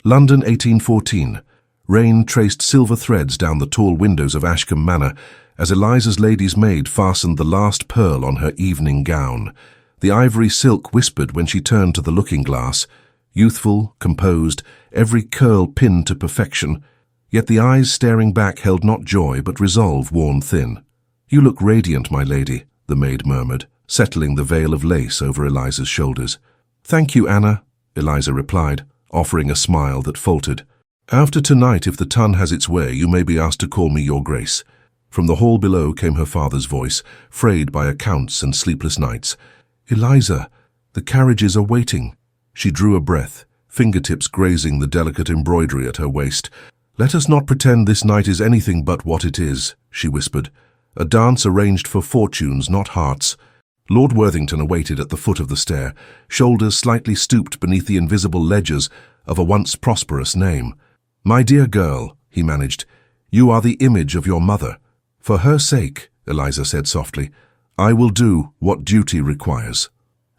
London, 1814. Rain traced silver threads down the tall windows of Ashcombe Manor as Eliza's lady's maid fastened the last pearl on her evening gown. The ivory silk whispered when she turned to the looking-glass, youthful, composed, every curl pinned to perfection, yet the eyes staring back held not joy but resolve worn thin. "You look radiant, my lady," the maid murmured, settling the veil of lace over Eliza's shoulders. "Thank you, Anna," Eliza replied, offering a smile that faltered. "After tonight, if the tun has its way, you may be asked to call me your grace." From the hall below came her father's voice, frayed by accounts and sleepless nights. "Eliza, the carriages are waiting." She drew a breath, fingertips grazing the delicate embroidery at her waist. "Let us not pretend this night is anything but what it is," she whispered. "A dance arranged for fortunes, not hearts." Lord Worthington awaited at the foot of the stair, shoulders slightly stooped beneath the invisible ledgers of a once prosperous name. "My dear girl," he managed, "you are the image of your mother." "For her sake," Eliza said softly, "I will do what duty requires."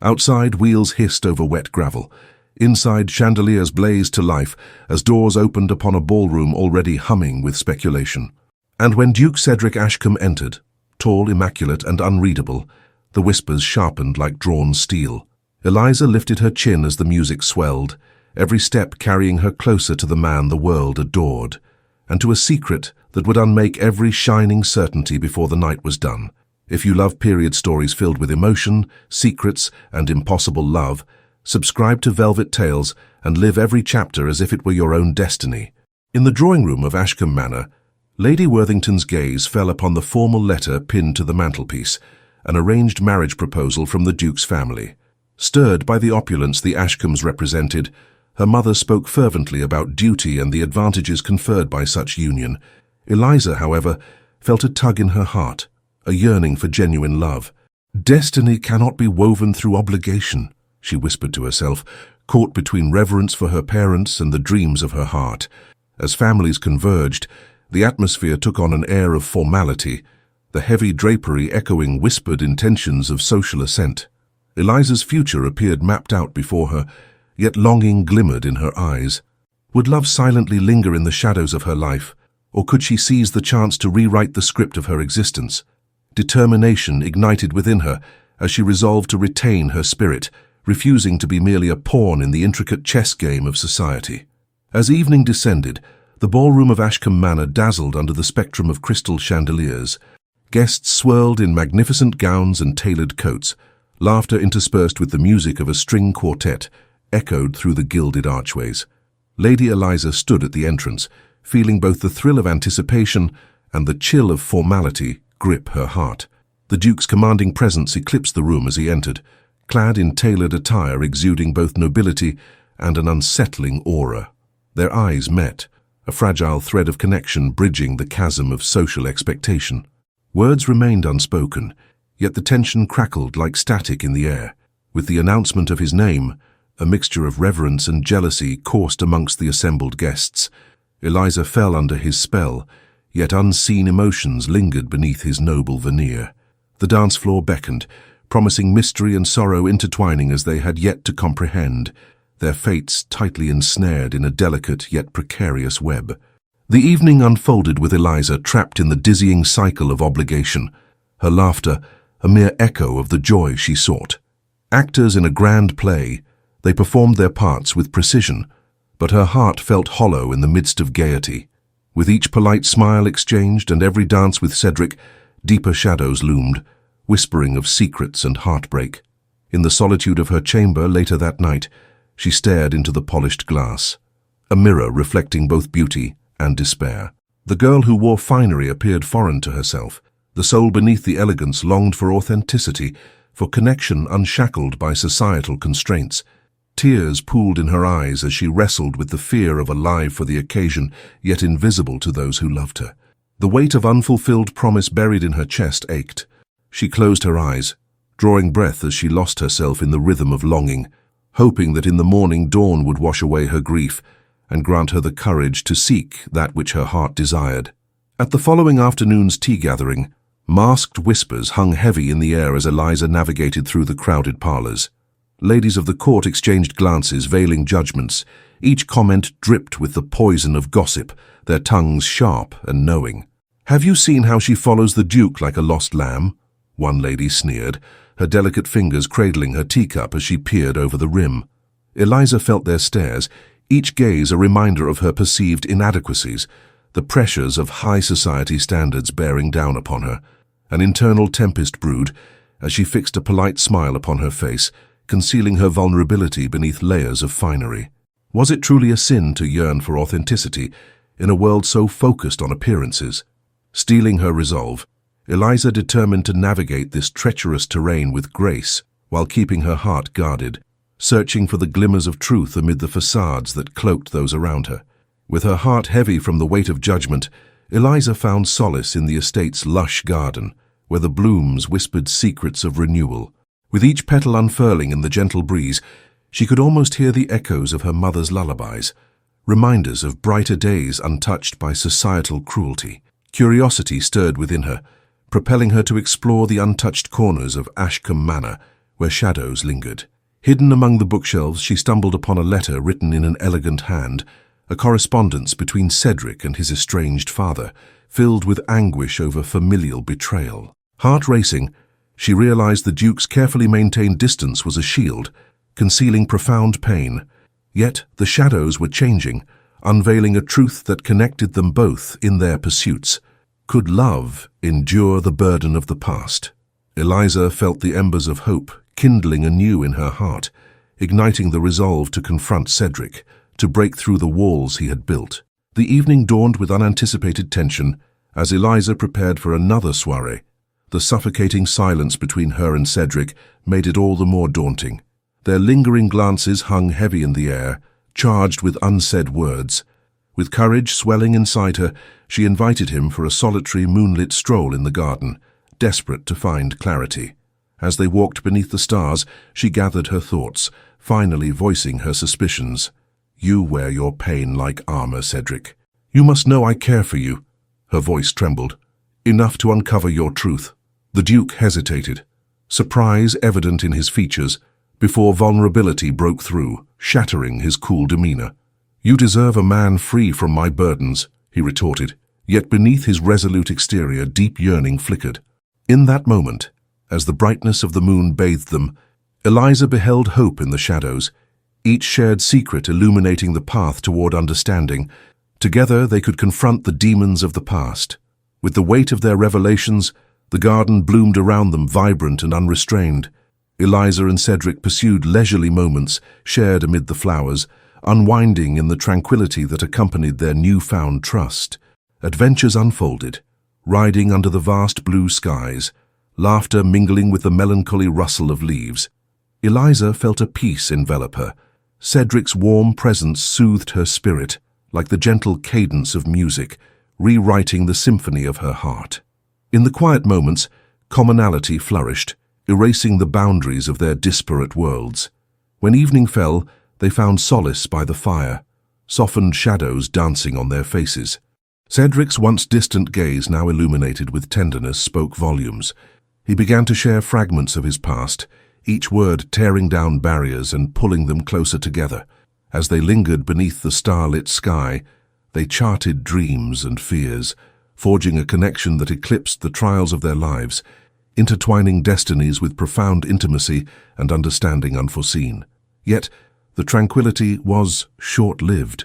Outside, wheels hissed over wet gravel. Inside, chandeliers blazed to life as doors opened upon a ballroom already humming with speculation. And when Duke Cedric Ashcombe entered, tall, immaculate, and unreadable, the whispers sharpened like drawn steel. Eliza lifted her chin as the music swelled, every step carrying her closer to the man the world adored, and to a secret that would unmake every shining certainty before the night was done. If you love period stories filled with emotion, secrets, and impossible love, subscribe to Velvet Tales and live every chapter as if it were your own destiny. In the drawing room of Ashcombe Manor, Lady Worthington's gaze fell upon the formal letter pinned to the mantelpiece, an arranged marriage proposal from the Duke's family. Stirred by the opulence the Ashcombes represented, her mother spoke fervently about duty and the advantages conferred by such union. Eliza, however, felt a tug in her heart, a yearning for genuine love. "Destiny cannot be woven through obligation," she whispered to herself, caught between reverence for her parents and the dreams of her heart. As families converged, the atmosphere took on an air of formality, the heavy drapery echoing whispered intentions of social assent. Eliza's future appeared mapped out before her, yet longing glimmered in her eyes. Would love silently linger in the shadows of her life, or could she seize the chance to rewrite the script of her existence? Determination ignited within her as she resolved to retain her spirit, refusing to be merely a pawn in the intricate chess game of society. As evening descended, the ballroom of Ashcombe Manor dazzled under the spectrum of crystal chandeliers. Guests swirled in magnificent gowns and tailored coats. Laughter interspersed with the music of a string quartet echoed through the gilded archways. Lady Eliza stood at the entrance, feeling both the thrill of anticipation and the chill of formality grip her heart. The Duke's commanding presence eclipsed the room as he entered, clad in tailored attire exuding both nobility and an unsettling aura. Their eyes met, a fragile thread of connection bridging the chasm of social expectation. Words remained unspoken, yet the tension crackled like static in the air. With the announcement of his name, a mixture of reverence and jealousy coursed amongst the assembled guests. Eliza fell under his spell, yet unseen emotions lingered beneath his noble veneer. The dance floor beckoned, promising mystery and sorrow intertwining as they had yet to comprehend, their fates tightly ensnared in a delicate yet precarious web. The evening unfolded with Eliza trapped in the dizzying cycle of obligation, her laughter a mere echo of the joy she sought. Actors in a grand play, they performed their parts with precision, but her heart felt hollow in the midst of gaiety. With each polite smile exchanged and every dance with Cedric, deeper shadows loomed, whispering of secrets and heartbreak. In the solitude of her chamber later that night, she stared into the polished glass, a mirror reflecting both beauty and despair. The girl who wore finery appeared foreign to herself. The soul beneath the elegance longed for authenticity, for connection unshackled by societal constraints. Tears pooled in her eyes as she wrestled with the fear of alive for the occasion, yet invisible to those who loved her. The weight of unfulfilled promise buried in her chest ached. She closed her eyes, drawing breath as she lost herself in the rhythm of longing, hoping that in the morning dawn would wash away her grief and grant her the courage to seek that which her heart desired. At the following afternoon's tea gathering, masked whispers hung heavy in the air as Eliza navigated through the crowded parlors. Ladies of the court exchanged glances, veiling judgments. Each comment dripped with the poison of gossip, their tongues sharp and knowing. "Have you seen how she follows the Duke like a lost lamb?" one lady sneered, her delicate fingers cradling her teacup as she peered over the rim. Eliza felt their stares, each gaze a reminder of her perceived inadequacies, the pressures of high society standards bearing down upon her. An internal tempest brewed as she fixed a polite smile upon her face, concealing her vulnerability beneath layers of finery. Was it truly a sin to yearn for authenticity in a world so focused on appearances? Steeling her resolve, Eliza determined to navigate this treacherous terrain with grace while keeping her heart guarded, searching for the glimmers of truth amid the facades that cloaked those around her. With her heart heavy from the weight of judgment, Eliza found solace in the estate's lush garden, where the blooms whispered secrets of renewal. With each petal unfurling in the gentle breeze, she could almost hear the echoes of her mother's lullabies, reminders of brighter days untouched by societal cruelty. Curiosity stirred within her, propelling her to explore the untouched corners of Ashcombe Manor, where shadows lingered. Hidden among the bookshelves, she stumbled upon a letter written in an elegant hand, a correspondence between Cedric and his estranged father, filled with anguish over familial betrayal. Heart racing, she realized the Duke's carefully maintained distance was a shield, concealing profound pain. Yet the shadows were changing, unveiling a truth that connected them both in their pursuits. Could love endure the burden of the past? Eliza felt the embers of hope kindling anew in her heart, igniting the resolve to confront Cedric, to break through the walls he had built. The evening dawned with unanticipated tension as Eliza prepared for another soirée. The suffocating silence between her and Cedric made it all the more daunting. Their lingering glances hung heavy in the air, charged with unsaid words. With courage swelling inside her, she invited him for a solitary moonlit stroll in the garden, desperate to find clarity. As they walked beneath the stars, she gathered her thoughts, finally voicing her suspicions. "You wear your pain like armor, Cedric. You must know I care for you." Her voice trembled. "Enough to uncover your truth." The Duke hesitated, surprise evident in his features, before vulnerability broke through, shattering his cool demeanor. "You deserve a man free from my burdens," he retorted, yet beneath his resolute exterior deep yearning flickered. In that moment, as the brightness of the moon bathed them, Eliza beheld hope in the shadows, each shared secret illuminating the path toward understanding. Together they could confront the demons of the past. With the weight of their revelations, the garden bloomed around them, vibrant and unrestrained. Eliza and Cedric pursued leisurely moments, shared amid the flowers, unwinding in the tranquility that accompanied their newfound trust. Adventures unfolded, riding under the vast blue skies, laughter mingling with the melancholy rustle of leaves. Eliza felt a peace envelop her. Cedric's warm presence soothed her spirit, like the gentle cadence of music, rewriting the symphony of her heart. In the quiet moments, commonality flourished, erasing the boundaries of their disparate worlds. When evening fell, they found solace by the fire, softened shadows dancing on their faces. Cedric's once distant gaze, now illuminated with tenderness, spoke volumes. He began to share fragments of his past, each word tearing down barriers and pulling them closer together. As they lingered beneath the starlit sky, they charted dreams and fears, forging a connection that eclipsed the trials of their lives, intertwining destinies with profound intimacy and understanding unforeseen. Yet, the tranquility was short-lived.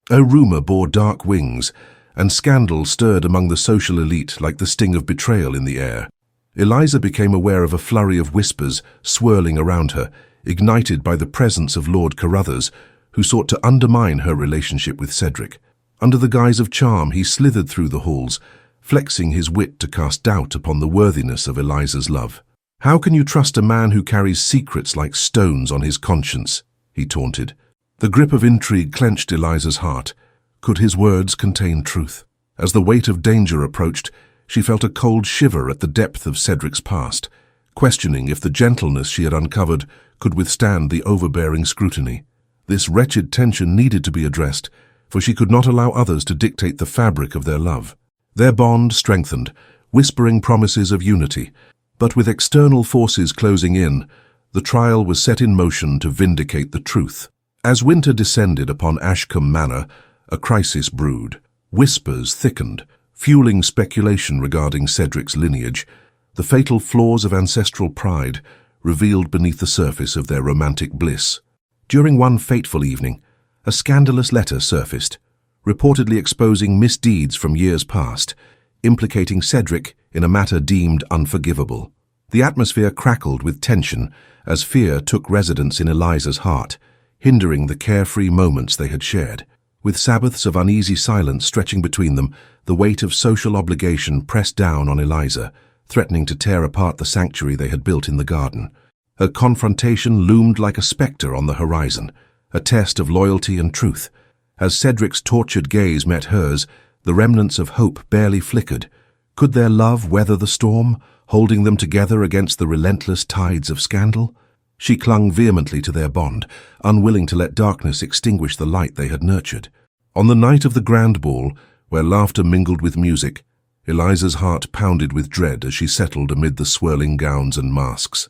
A rumor bore dark wings, and scandal stirred among the social elite like the sting of betrayal in the air. Eliza became aware of a flurry of whispers swirling around her, ignited by the presence of Lord Carruthers, who sought to undermine her relationship with Cedric. Under the guise of charm, he slithered through the halls, flexing his wit to cast doubt upon the worthiness of Eliza's love. "How can you trust a man who carries secrets like stones on his conscience?" he taunted. The grip of intrigue clenched Eliza's heart. Could his words contain truth? As the weight of danger approached, she felt a cold shiver at the depth of Cedric's past, questioning if the gentleness she had uncovered could withstand the overbearing scrutiny. This wretched tension needed to be addressed, for she could not allow others to dictate the fabric of their love. Their bond strengthened, whispering promises of unity, but with external forces closing in, The trial was set in motion to vindicate the truth. As winter descended upon Ashcombe Manor, a crisis brewed. Whispers thickened, fueling speculation regarding Cedric's lineage. The fatal flaws of ancestral pride revealed beneath the surface of their romantic bliss. During one fateful evening, a scandalous letter surfaced, reportedly exposing misdeeds from years past, implicating Cedric in a matter deemed unforgivable. The atmosphere crackled with tension as fear took residence in Eliza's heart, hindering the carefree moments they had shared. With Sabbaths of uneasy silence stretching between them, the weight of social obligation pressed down on Eliza, threatening to tear apart the sanctuary they had built in the garden. Her confrontation loomed like a spectre on the horizon, a test of loyalty and truth. As Cedric's tortured gaze met hers, the remnants of hope barely flickered. Could their love weather the storm, holding them together against the relentless tides of scandal? She clung vehemently to their bond, unwilling to let darkness extinguish the light they had nurtured. On the night of the grand ball, where laughter mingled with music, Eliza's heart pounded with dread as she settled amid the swirling gowns and masks.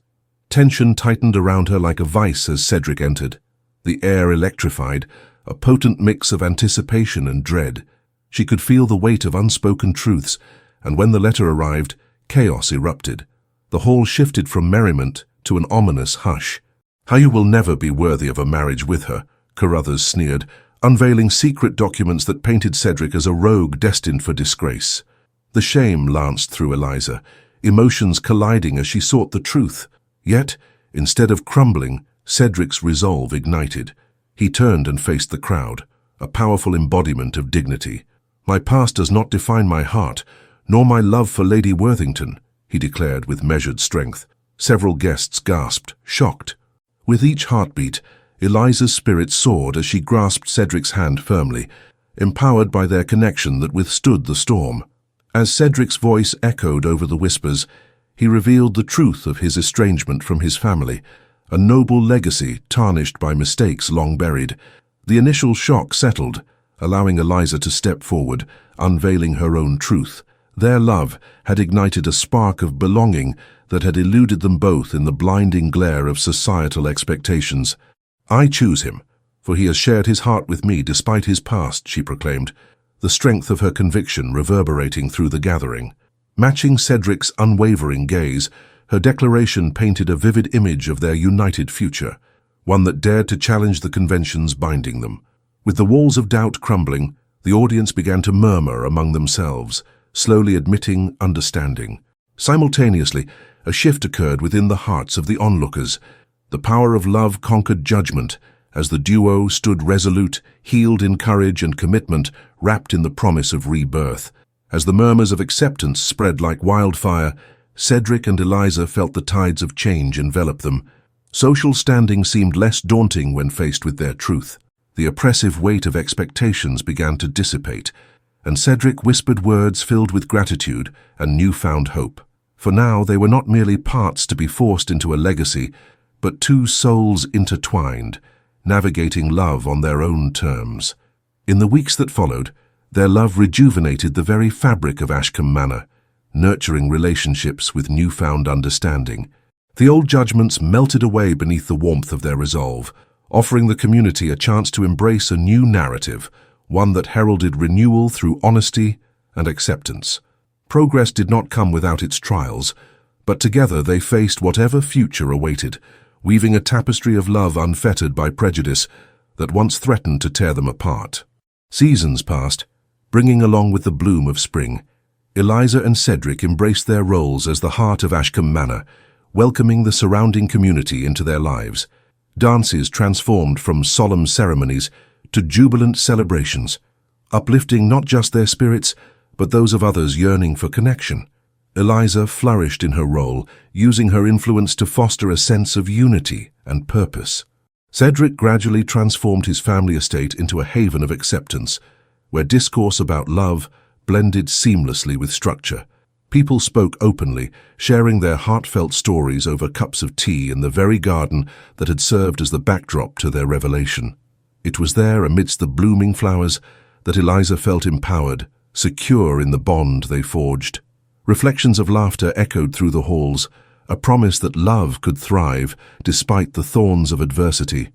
Tension tightened around her like a vice as Cedric entered. The air electrified, a potent mix of anticipation and dread. She could feel the weight of unspoken truths, and when the letter arrived, chaos erupted. The hall shifted from merriment to an ominous hush. "How you will never be worthy of a marriage with her," Carruthers sneered, unveiling secret documents that painted Cedric as a rogue destined for disgrace. The shame lanced through Eliza, emotions colliding as she sought the truth. Yet, instead of crumbling, Cedric's resolve ignited. He turned and faced the crowd, a powerful embodiment of dignity. "My past does not define my heart, nor my love for Lady Worthington," he declared with measured strength. Several guests gasped, shocked. With each heartbeat, Eliza's spirit soared as she grasped Cedric's hand firmly, empowered by their connection that withstood the storm. As Cedric's voice echoed over the whispers, he revealed the truth of his estrangement from his family, a noble legacy tarnished by mistakes long buried. The initial shock settled, allowing Eliza to step forward, unveiling her own truth. Their love had ignited a spark of belonging that had eluded them both in the blinding glare of societal expectations. "I choose him, for he has shared his heart with me despite his past," she proclaimed, the strength of her conviction reverberating through the gathering. Matching Cedric's unwavering gaze, her declaration painted a vivid image of their united future, one that dared to challenge the conventions binding them. With the walls of doubt crumbling, the audience began to murmur among themselves, slowly admitting understanding. Simultaneously, a shift occurred within the hearts of the onlookers. The power of love conquered judgment, as the duo stood resolute, healed in courage and commitment, wrapped in the promise of rebirth. As the murmurs of acceptance spread like wildfire, Cedric and Eliza felt the tides of change envelop them. Social standing seemed less daunting when faced with their truth. The oppressive weight of expectations began to dissipate, and Cedric whispered words filled with gratitude and newfound hope. For now they were not merely parts to be forced into a legacy, but two souls intertwined, navigating love on their own terms. In the weeks that followed, their love rejuvenated the very fabric of Ashcombe Manor, nurturing relationships with newfound understanding. The old judgments melted away beneath the warmth of their resolve, offering the community a chance to embrace a new narrative, one that heralded renewal through honesty and acceptance. Progress did not come without its trials, but together they faced whatever future awaited, weaving a tapestry of love unfettered by prejudice that once threatened to tear them apart. Seasons passed, bringing along with the bloom of spring. Eliza and Cedric embraced their roles as the heart of Ashcombe Manor, welcoming the surrounding community into their lives. Dances transformed from solemn ceremonies to jubilant celebrations, uplifting not just their spirits, but those of others yearning for connection. Eliza flourished in her role, using her influence to foster a sense of unity and purpose. Cedric gradually transformed his family estate into a haven of acceptance, where discourse about love blended seamlessly with structure. People spoke openly, sharing their heartfelt stories over cups of tea in the very garden that had served as the backdrop to their revelation. It was there, amidst the blooming flowers, that Eliza felt empowered, secure in the bond they forged. Reflections of laughter echoed through the halls, a promise that love could thrive despite the thorns of adversity.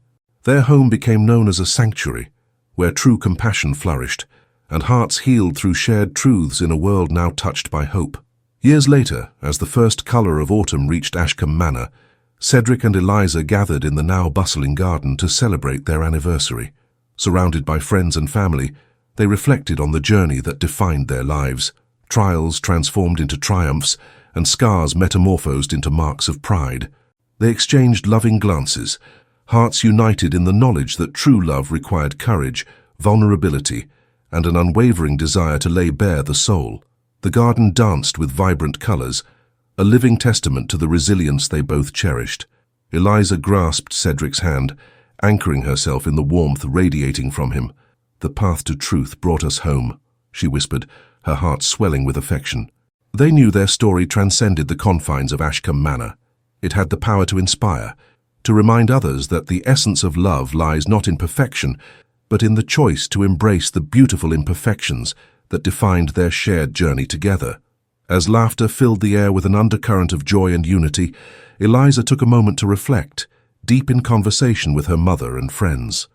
Their home became known as a sanctuary, where true compassion flourished, and hearts healed through shared truths in a world now touched by hope. Years later, as the first colour of autumn reached Ashcombe Manor, Cedric and Eliza gathered in the now bustling garden to celebrate their anniversary. Surrounded by friends and family, they reflected on the journey that defined their lives, trials transformed into triumphs, and scars metamorphosed into marks of pride. They exchanged loving glances, hearts united in the knowledge that true love required courage, vulnerability, and an unwavering desire to lay bare the soul. The garden danced with vibrant colours, a living testament to the resilience they both cherished. Eliza grasped Cedric's hand, anchoring herself in the warmth radiating from him. "The path to truth brought us home," she whispered, her heart swelling with affection. They knew their story transcended the confines of Ashcombe Manor. It had the power to inspire, to remind others that the essence of love lies not in perfection, but in the choice to embrace the beautiful imperfections that defined their shared journey together. As laughter filled the air with an undercurrent of joy and unity, Eliza took a moment to reflect, deep in conversation with her mother and friends.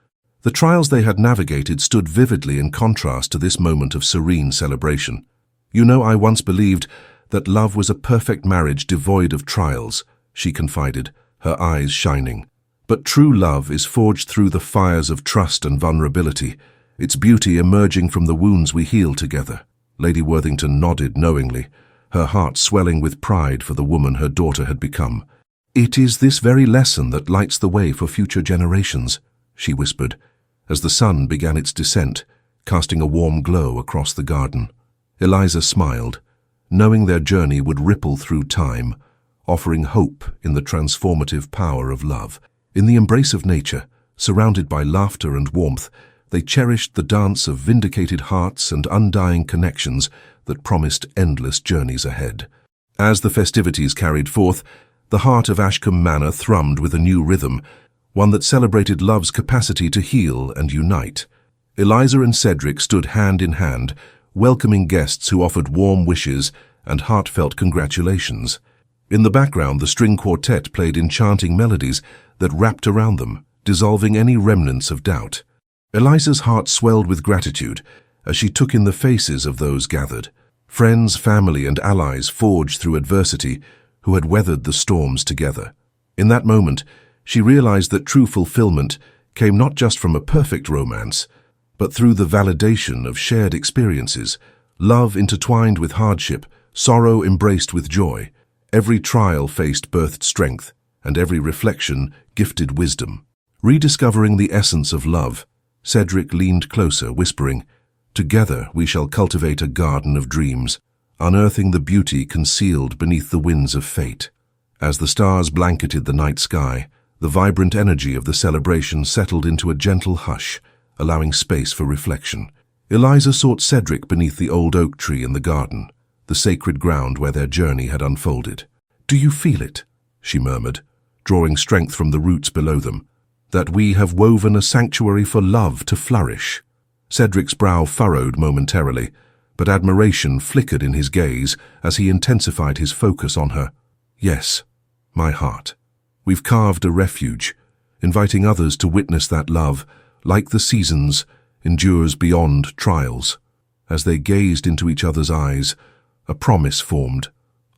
The trials they had navigated stood vividly in contrast to this moment of serene celebration. "You know, I once believed that love was a perfect marriage devoid of trials," she confided, her eyes shining. "But true love is forged through the fires of trust and vulnerability, its beauty emerging from the wounds we heal together." Lady Worthington nodded knowingly, her heart swelling with pride for the woman her daughter had become. "It is this very lesson that lights the way for future generations," she whispered, as the sun began its descent, casting a warm glow across the garden. Eliza smiled, knowing their journey would ripple through time, offering hope in the transformative power of love. In the embrace of nature, surrounded by laughter and warmth, they cherished the dance of vindicated hearts and undying connections that promised endless journeys ahead. As the festivities carried forth, the heart of Ashcombe Manor thrummed with a new rhythm, one that celebrated love's capacity to heal and unite. Eliza and Cedric stood hand in hand, welcoming guests who offered warm wishes and heartfelt congratulations. In the background, the string quartet played enchanting melodies that wrapped around them, dissolving any remnants of doubt. Eliza's heart swelled with gratitude as she took in the faces of those gathered, friends, family, and allies forged through adversity who had weathered the storms together. In that moment, she realized that true fulfillment came not just from a perfect romance, but through the validation of shared experiences, love intertwined with hardship, sorrow embraced with joy. Every trial faced birthed strength, and every reflection gifted wisdom. Rediscovering the essence of love, Cedric leaned closer, whispering, "Together we shall cultivate a garden of dreams, unearthing the beauty concealed beneath the winds of fate." As the stars blanketed the night sky, the vibrant energy of the celebration settled into a gentle hush, allowing space for reflection. Eliza sought Cedric beneath the old oak tree in the garden, the sacred ground where their journey had unfolded. "Do you feel it?" she murmured, drawing strength from the roots below them. "That we have woven a sanctuary for love to flourish." Cedric's brow furrowed momentarily, but admiration flickered in his gaze as he intensified his focus on her. "Yes, my heart. We've carved a refuge, inviting others to witness that love, like the seasons, endures beyond trials." As they gazed into each other's eyes, a promise formed,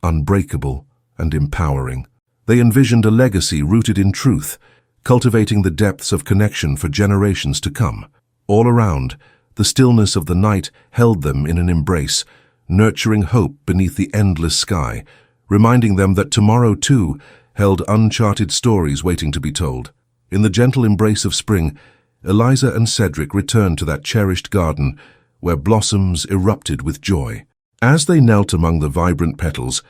unbreakable and empowering. They envisioned a legacy rooted in truth, cultivating the depths of connection for generations to come. All around, the stillness of the night held them in an embrace, nurturing hope beneath the endless sky, reminding them that tomorrow, too, held uncharted stories waiting to be told. In the gentle embrace of spring, Eliza and Cedric returned to that cherished garden where blossoms erupted with joy. As they knelt among the vibrant petals,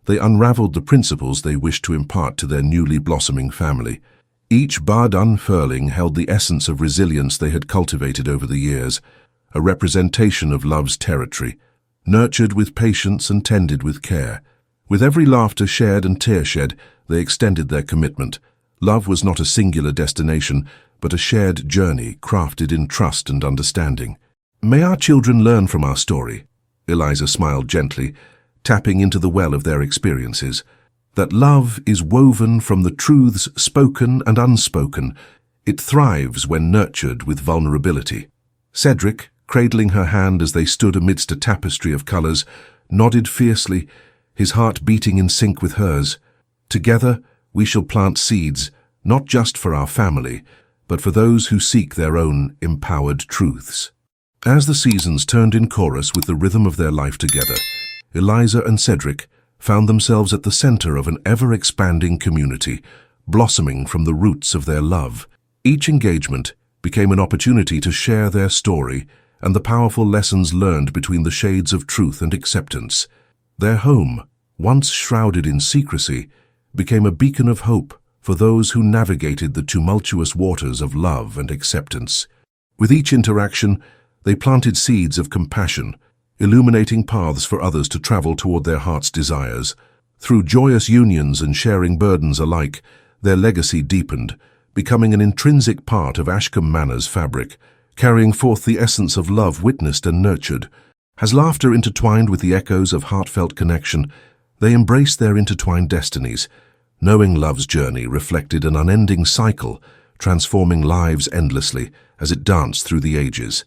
they unraveled the principles they wished to impart to their newly blossoming family. Each bud unfurling held the essence of resilience they had cultivated over the years, a representation of love's territory, nurtured with patience and tended with care. With every laughter shared and tear shed, they extended their commitment. Love was not a singular destination, but a shared journey crafted in trust and understanding. "May our children learn from our story," Eliza smiled gently, tapping into the well of their experiences. that love is woven from the truths spoken and unspoken. It thrives when nurtured with vulnerability. Cedric, cradling her hand as they stood amidst a tapestry of colors, nodded fiercely, his heart beating in sync with hers. Together, we shall plant seeds, not just for our family, but for those who seek their own empowered truths. As the seasons turned in chorus with the rhythm of their life together, Eliza and Cedric found themselves at the center of an ever-expanding community, blossoming from the roots of their love. Each engagement became an opportunity to share their story and the powerful lessons learned between the shades of truth and acceptance. Their home, once shrouded in secrecy, became a beacon of hope for those who navigated the tumultuous waters of love and acceptance. With each interaction, they planted seeds of compassion, illuminating paths for others to travel toward their heart's desires. Through joyous unions and sharing burdens alike, their legacy deepened, becoming an intrinsic part of Ashcombe Manor's fabric, carrying forth the essence of love witnessed and nurtured. As laughter intertwined with the echoes of heartfelt connection, they embraced their intertwined destinies, knowing love's journey reflected an unending cycle, transforming lives endlessly as it danced through the ages.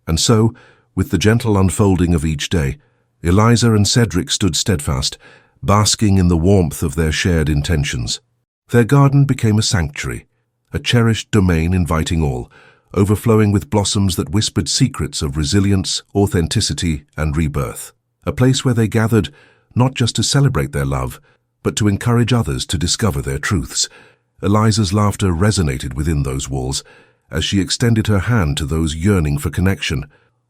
And so, with the gentle unfolding of each day, Eliza and Cedric stood steadfast, basking in the warmth of their shared intentions. Their garden became a sanctuary, a cherished domain inviting all, overflowing with blossoms that whispered secrets of resilience, authenticity, and rebirth. A place where they gathered not just to celebrate their love, but to encourage others to discover their truths. Eliza's laughter resonated within those walls as she extended her hand to those yearning for connection.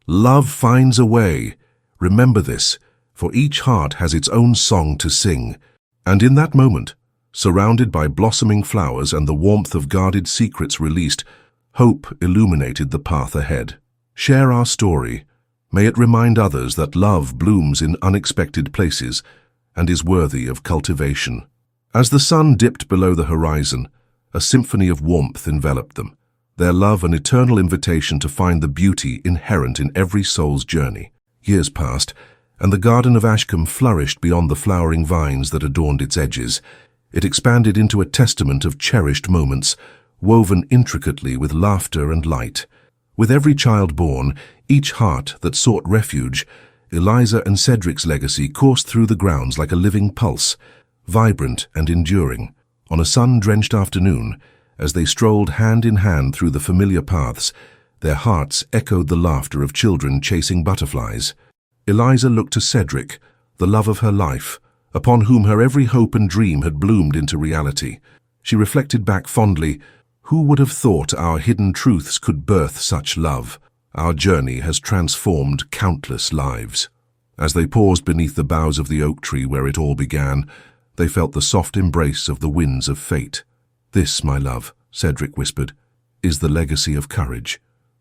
Love finds a way. Remember this, for each heart has its own song to sing. And in that moment, surrounded by blossoming flowers and the warmth of guarded secrets released, hope illuminated the path ahead. Share our story. May it remind others that love blooms in unexpected places and is worthy of cultivation. As the sun dipped below the horizon, a symphony of warmth enveloped them, their love an eternal invitation to find the beauty inherent in every soul's journey. Years passed, and the garden of Ashcombe flourished beyond the flowering vines that adorned its edges. It expanded into a testament of cherished moments, woven intricately with laughter and light. With every child born, each heart that sought refuge, Eliza and Cedric's legacy coursed through the grounds like a living pulse, vibrant and enduring. On a sun-drenched afternoon, as they strolled hand in hand through the familiar paths, their hearts echoed the laughter of children chasing butterflies. Eliza looked to Cedric, the love of her life, upon whom her every hope and dream had bloomed into reality. She reflected back fondly, "Who would have thought our hidden truths could birth such love? Our journey has transformed countless lives." As they paused beneath the boughs of the oak tree where it all began, they felt the soft embrace of the winds of fate. "This, my love," Cedric whispered, "is the legacy of courage.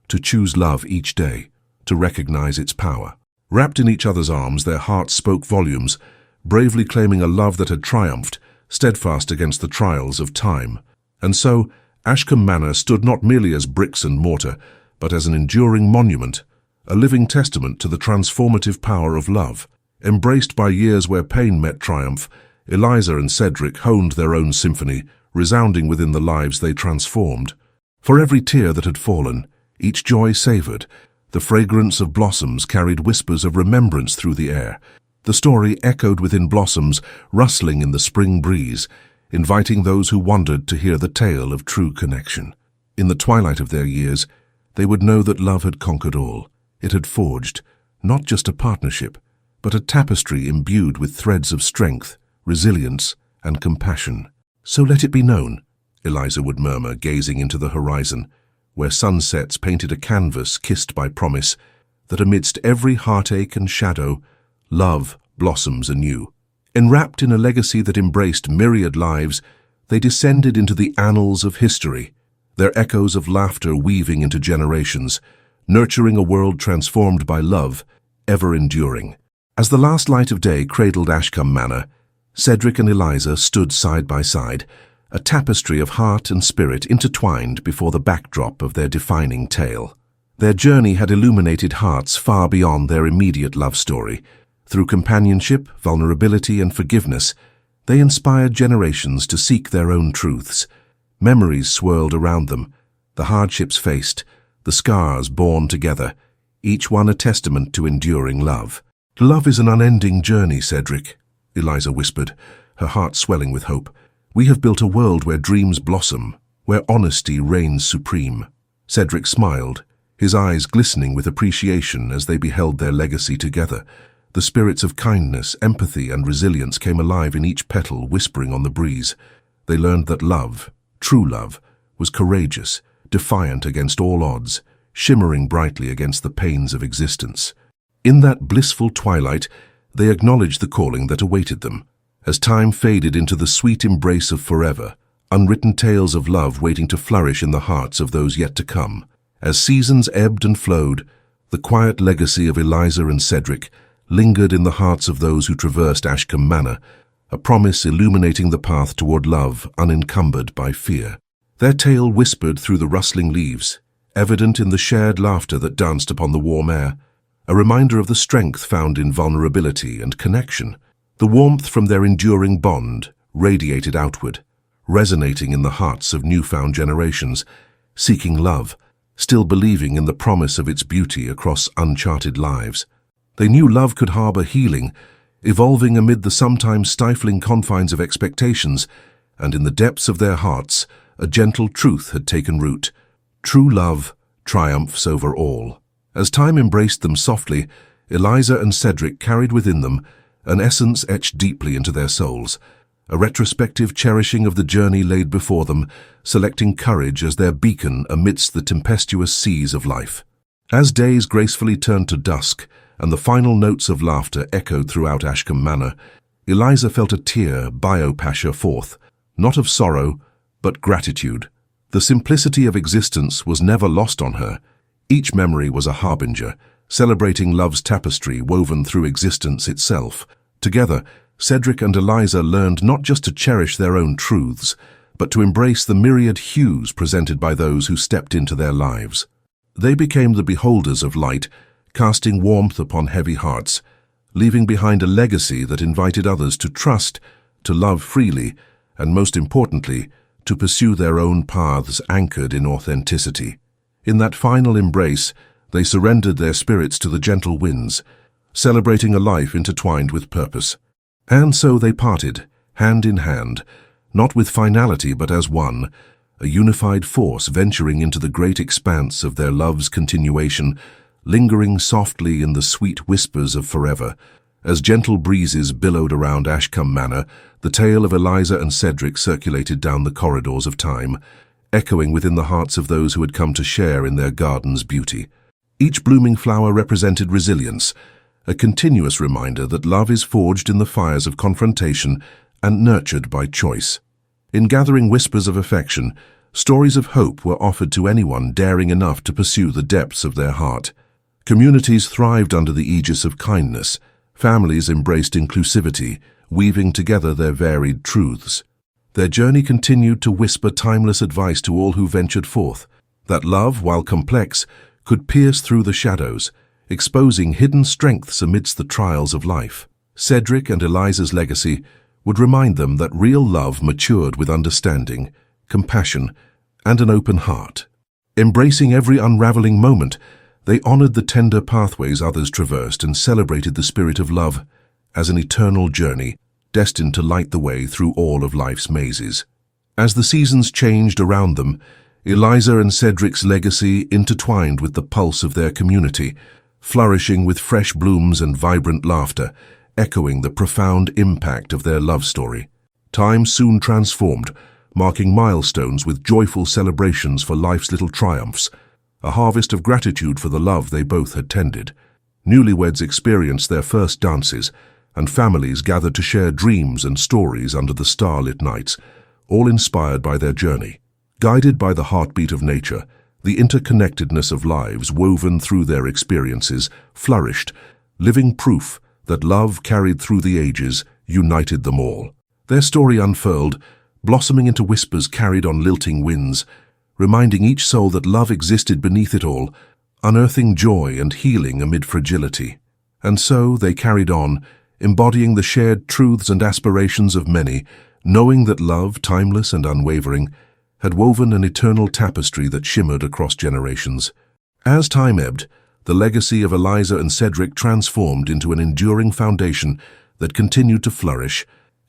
To choose love each day, to recognize its power." Wrapped in each other's arms, their hearts spoke volumes, bravely claiming a love that had triumphed, steadfast against the trials of time. And so, Ashcombe Manor stood not merely as bricks and mortar, but as an enduring monument, a living testament to the transformative power of love. Embraced by years where pain met triumph, Eliza and Cedric honed their own symphony, resounding within the lives they transformed. For every tear that had fallen, each joy savored, the fragrance of blossoms carried whispers of remembrance through the air. The story echoed within blossoms, rustling in the spring breeze, inviting those who wandered to hear the tale of true connection. In the twilight of their years, they would know that love had conquered all. It had forged, not just a partnership, but a tapestry imbued with threads of strength, resilience, and compassion. "So let it be known," Eliza would murmur, gazing into the horizon, where sunsets painted a canvas kissed by promise, that amidst every heartache and shadow, love blossoms anew. Enwrapped in a legacy that embraced myriad lives, they descended into the annals of history, their echoes of laughter weaving into generations, nurturing a world transformed by love, ever enduring. As the last light of day cradled Ashcombe Manor, Cedric and Eliza stood side by side, a tapestry of heart and spirit intertwined before the backdrop of their defining tale. Their journey had illuminated hearts far beyond their immediate love story. Through companionship, vulnerability, and forgiveness, They inspired generations to seek their own truths. Memories swirled around them, the hardships faced, the scars borne together, each one a testament to enduring love. "Love is an unending journey, Cedric," Eliza whispered, her heart swelling with hope. "We have built a world where dreams blossom, where honesty reigns supreme." Cedric smiled, his eyes glistening with appreciation as they beheld their legacy together. The spirits of kindness, empathy, and resilience came alive in each petal, whispering on the breeze. They learned that love, true love, was courageous, defiant against all odds, shimmering brightly against the pains of existence. In that blissful twilight, they acknowledged the calling that awaited them. As time faded into the sweet embrace of forever, unwritten tales of love waiting to flourish in the hearts of those yet to come. As seasons ebbed and flowed, the quiet legacy of Eliza and Cedric lingered in the hearts of those who traversed Ashcombe Manor, a promise illuminating the path toward love unencumbered by fear. Their tale whispered through the rustling leaves, evident in the shared laughter that danced upon the warm air, a reminder of the strength found in vulnerability and connection. The warmth from their enduring bond radiated outward, resonating in the hearts of newfound generations, seeking love, still believing in the promise of its beauty across uncharted lives. They knew love could harbor healing, evolving amid the sometimes stifling confines of expectations, and in the depths of their hearts, a gentle truth had taken root. True love triumphs over all. As time embraced them softly, Eliza and Cedric carried within them an essence etched deeply into their souls, a retrospective cherishing of the journey laid before them, selecting courage as their beacon amidst the tempestuous seas of life. As days gracefully turned to dusk, and the final notes of laughter echoed throughout Ashcombe Manor, Eliza felt a tear biopasha forth, not of sorrow, but gratitude. The simplicity of existence was never lost on her. Each memory was a harbinger, celebrating love's tapestry woven through existence itself. Together, Cedric and Eliza learned not just to cherish their own truths, but to embrace the myriad hues presented by those who stepped into their lives. They became the beholders of light, casting warmth upon heavy hearts, leaving behind a legacy that invited others to trust, to love freely, and most importantly, to pursue their own paths anchored in authenticity. In that final embrace, they surrendered their spirits to the gentle winds, celebrating a life intertwined with purpose. And so they parted, hand in hand, not with finality but as one, a unified force venturing into the great expanse of their love's continuation, lingering softly in the sweet whispers of forever. As gentle breezes billowed around Ashcombe Manor, the tale of Eliza and Cedric circulated down the corridors of time, echoing within the hearts of those who had come to share in their garden's beauty. Each blooming flower represented resilience, a continuous reminder that love is forged in the fires of confrontation and nurtured by choice. In gathering whispers of affection, stories of hope were offered to anyone daring enough to pursue the depths of their heart. Communities thrived under the aegis of kindness. Families embraced inclusivity, weaving together their varied truths. Their journey continued to whisper timeless advice to all who ventured forth, that love, while complex, could pierce through the shadows, exposing hidden strengths amidst the trials of life. Cedric and Eliza's legacy would remind them that real love matured with understanding, compassion, and an open heart. Embracing every unraveling moment, they honored the tender pathways others traversed and celebrated the spirit of love as an eternal journey, destined to light the way through all of life's mazes. As the seasons changed around them, Eliza and Cedric's legacy intertwined with the pulse of their community, flourishing with fresh blooms and vibrant laughter, echoing the profound impact of their love story. Time soon transformed, marking milestones with joyful celebrations for life's little triumphs, a harvest of gratitude for the love they both had tended. Newlyweds experienced their first dances, and families gathered to share dreams and stories under the starlit nights, all inspired by their journey. Guided by the heartbeat of nature, the interconnectedness of lives woven through their experiences flourished, living proof that love carried through the ages united them all. Their story unfurled, blossoming into whispers carried on lilting winds, reminding each soul that love existed beneath it all, unearthing joy and healing amid fragility. And so they carried on, embodying the shared truths and aspirations of many, knowing that love, timeless and unwavering, had woven an eternal tapestry that shimmered across generations. As time ebbed, the legacy of Eliza and Cedric transformed into an enduring foundation that continued to flourish,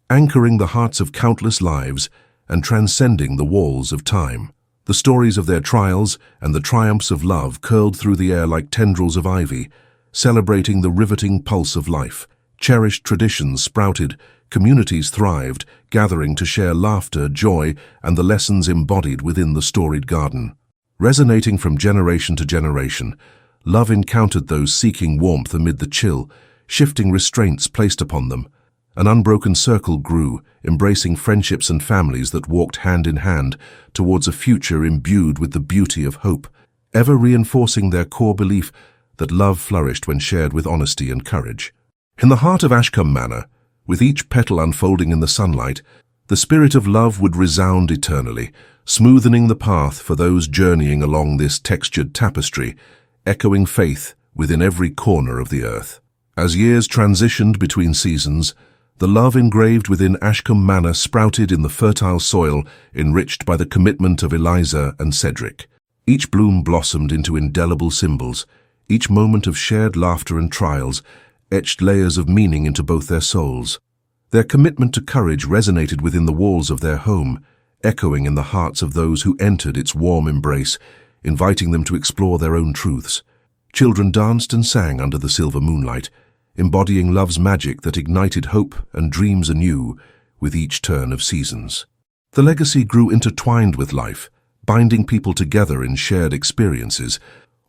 anchoring the hearts of countless lives and transcending the walls of time. The stories of their trials and the triumphs of love curled through the air like tendrils of ivy, celebrating the riveting pulse of life. Cherished traditions sprouted, communities thrived, gathering to share laughter, joy, and the lessons embodied within the storied garden. Resonating from generation to generation, love encountered those seeking warmth amid the chill, shifting restraints placed upon them. An unbroken circle grew, embracing friendships and families that walked hand in hand towards a future imbued with the beauty of hope, ever reinforcing their core belief that love flourished when shared with honesty and courage. In the heart of Ashcombe Manor, with each petal unfolding in the sunlight, the spirit of love would resound eternally, smoothing the path for those journeying along this textured tapestry, echoing faith within every corner of the earth. As years transitioned between seasons, the love engraved within Ashcombe Manor sprouted in the fertile soil enriched by the commitment of Eliza and Cedric. Each bloom blossomed into indelible symbols, each moment of shared laughter and trials etched layers of meaning into both their souls. Their commitment to courage resonated within the walls of their home, echoing in the hearts of those who entered its warm embrace, inviting them to explore their own truths. Children danced and sang under the silver moonlight, embodying love's magic that ignited hope and dreams anew with each turn of seasons. The legacy grew intertwined with life, binding people together in shared experiences,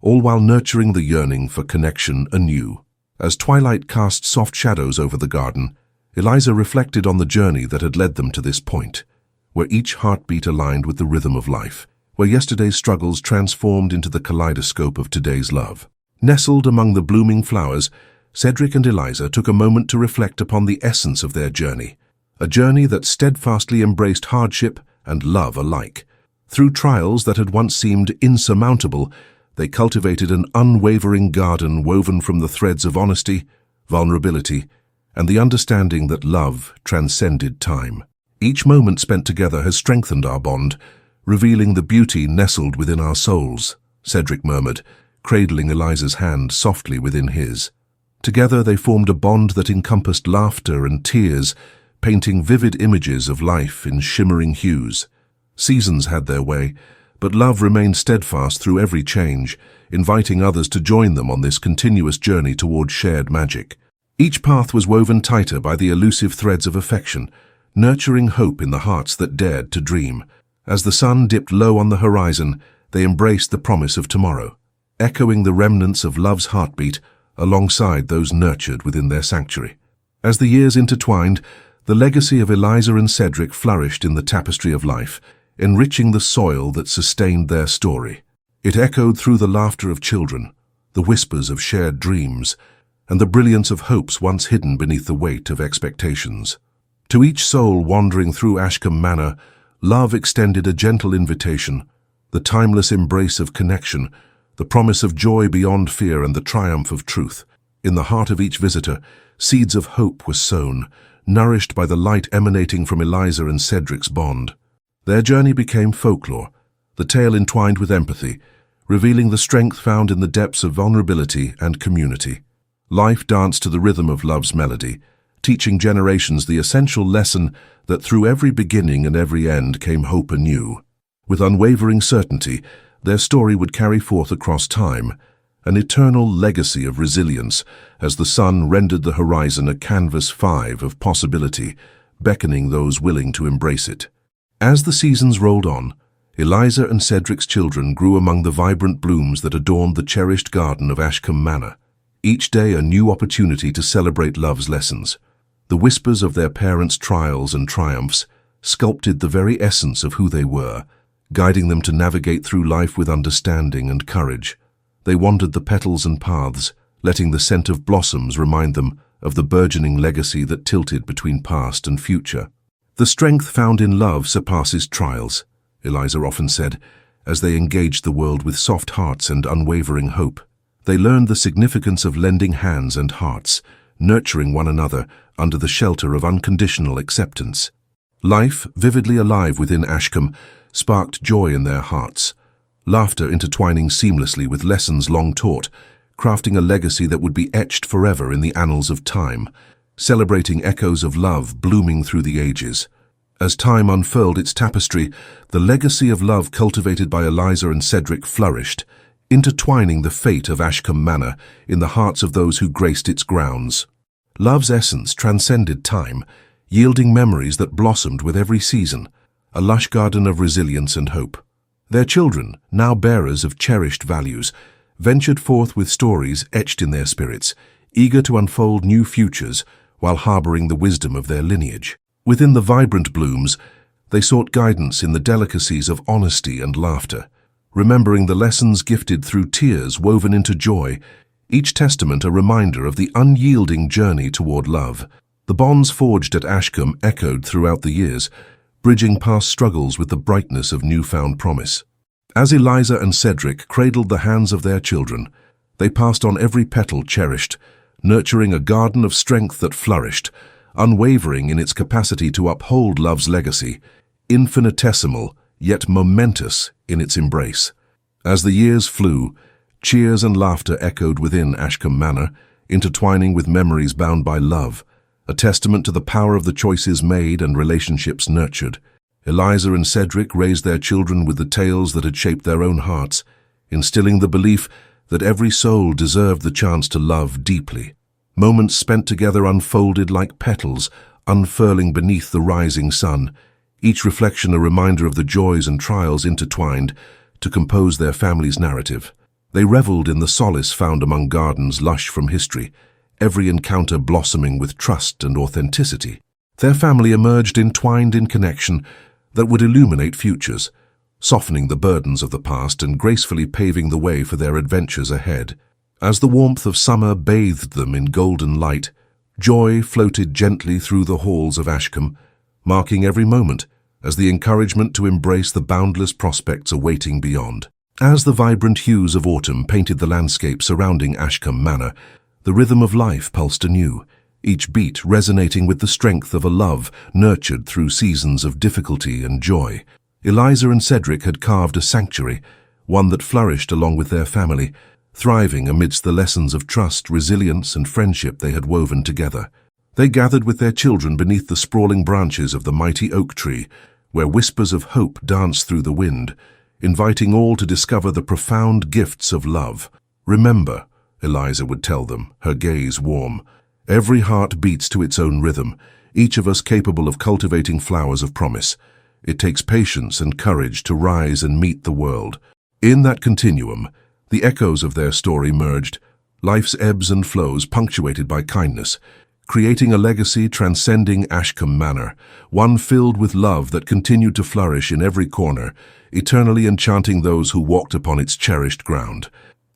all while nurturing the yearning for connection anew. As twilight cast soft shadows over the garden, Eliza reflected on the journey that had led them to this point, where each heartbeat aligned with the rhythm of life, where yesterday's struggles transformed into the kaleidoscope of today's love. Nestled among the blooming flowers, Cedric and Eliza took a moment to reflect upon the essence of their journey, a journey that steadfastly embraced hardship and love alike. Through trials that had once seemed insurmountable, they cultivated an unwavering garden woven from the threads of honesty, vulnerability, and the understanding that love transcended time. Each moment spent together has strengthened our bond, revealing the beauty nestled within our souls, Cedric murmured, cradling Eliza's hand softly within his. Together they formed a bond that encompassed laughter and tears, painting vivid images of life in shimmering hues. Seasons had their way, but love remained steadfast through every change, inviting others to join them on this continuous journey toward shared magic. Each path was woven tighter by the elusive threads of affection, nurturing hope in the hearts that dared to dream. As the sun dipped low on the horizon, they embraced the promise of tomorrow, echoing the remnants of love's heartbeat alongside those nurtured within their sanctuary. As the years intertwined, the legacy of Eliza and Cedric flourished in the tapestry of life, enriching the soil that sustained their story. It echoed through the laughter of children, the whispers of shared dreams, and the brilliance of hopes once hidden beneath the weight of expectations. To each soul wandering through Ashcombe Manor, love extended a gentle invitation, the timeless embrace of connection, the promise of joy beyond fear and the triumph of truth. In the heart of each visitor, seeds of hope were sown, nourished by the light emanating from Eliza and Cedric's bond. Their journey became folklore, the tale entwined with empathy, revealing the strength found in the depths of vulnerability and community. Life danced to the rhythm of love's melody, teaching generations the essential lesson that through every beginning and every end came hope anew. With unwavering certainty, their story would carry forth across time, an eternal legacy of resilience as the sun rendered the horizon a canvas 5 of possibility, beckoning those willing to embrace it. As the seasons rolled on, Eliza and Cedric's children grew among the vibrant blooms that adorned the cherished garden of Ashcombe Manor, each day a new opportunity to celebrate love's lessons. The whispers of their parents' trials and triumphs sculpted the very essence of who they were, guiding them to navigate through life with understanding and courage. They wandered the petals and paths, letting the scent of blossoms remind them of the burgeoning legacy that tilted between past and future. The strength found in love surpasses trials, Eliza often said, as they engaged the world with soft hearts and unwavering hope. They learned the significance of lending hands and hearts, nurturing one another under the shelter of unconditional acceptance. Life, vividly alive within Ashcombe, sparked joy in their hearts, laughter intertwining seamlessly with lessons long taught, crafting a legacy that would be etched forever in the annals of time, celebrating echoes of love blooming through the ages. As time unfurled its tapestry, the legacy of love cultivated by Eliza and Cedric flourished, intertwining the fate of Ashcombe Manor in the hearts of those who graced its grounds. Love's essence transcended time, yielding memories that blossomed with every season, a lush garden of resilience and hope. Their children, now bearers of cherished values, ventured forth with stories etched in their spirits, eager to unfold new futures while harboring the wisdom of their lineage. Within the vibrant blooms, they sought guidance in the delicacies of honesty and laughter, remembering the lessons gifted through tears woven into joy, each testament a reminder of the unyielding journey toward love. The bonds forged at Ashcombe echoed throughout the years, bridging past struggles with the brightness of newfound promise. As Eliza and Cedric cradled the hands of their children, they passed on every petal cherished, nurturing a garden of strength that flourished, unwavering in its capacity to uphold love's legacy, infinitesimal yet momentous in its embrace. As the years flew, cheers and laughter echoed within Ashcombe Manor, intertwining with memories bound by love, a testament to the power of the choices made and relationships nurtured. Eliza and Cedric raised their children with the tales that had shaped their own hearts, instilling the belief that every soul deserved the chance to love deeply. Moments spent together unfolded like petals, unfurling beneath the rising sun, each reflection a reminder of the joys and trials intertwined to compose their family's narrative. They reveled in the solace found among gardens lush from history, every encounter blossoming with trust and authenticity. Their family emerged entwined in connection that would illuminate futures, softening the burdens of the past and gracefully paving the way for their adventures ahead. As the warmth of summer bathed them in golden light, joy floated gently through the halls of Ashcombe, marking every moment as the encouragement to embrace the boundless prospects awaiting beyond. As the vibrant hues of autumn painted the landscape surrounding Ashcombe Manor, the rhythm of life pulsed anew, each beat resonating with the strength of a love nurtured through seasons of difficulty and joy. Eliza and Cedric had carved a sanctuary, one that flourished along with their family, thriving amidst the lessons of trust, resilience, and friendship they had woven together. They gathered with their children beneath the sprawling branches of the mighty oak tree, where whispers of hope danced through the wind, inviting all to discover the profound gifts of love. "Remember," Eliza would tell them, her gaze warm, "every heart beats to its own rhythm, each of us capable of cultivating flowers of promise. It takes patience and courage to rise and meet the world." In that continuum, the echoes of their story merged, life's ebbs and flows punctuated by kindness, creating a legacy transcending Ashcombe Manor, one filled with love that continued to flourish in every corner, eternally enchanting those who walked upon its cherished ground.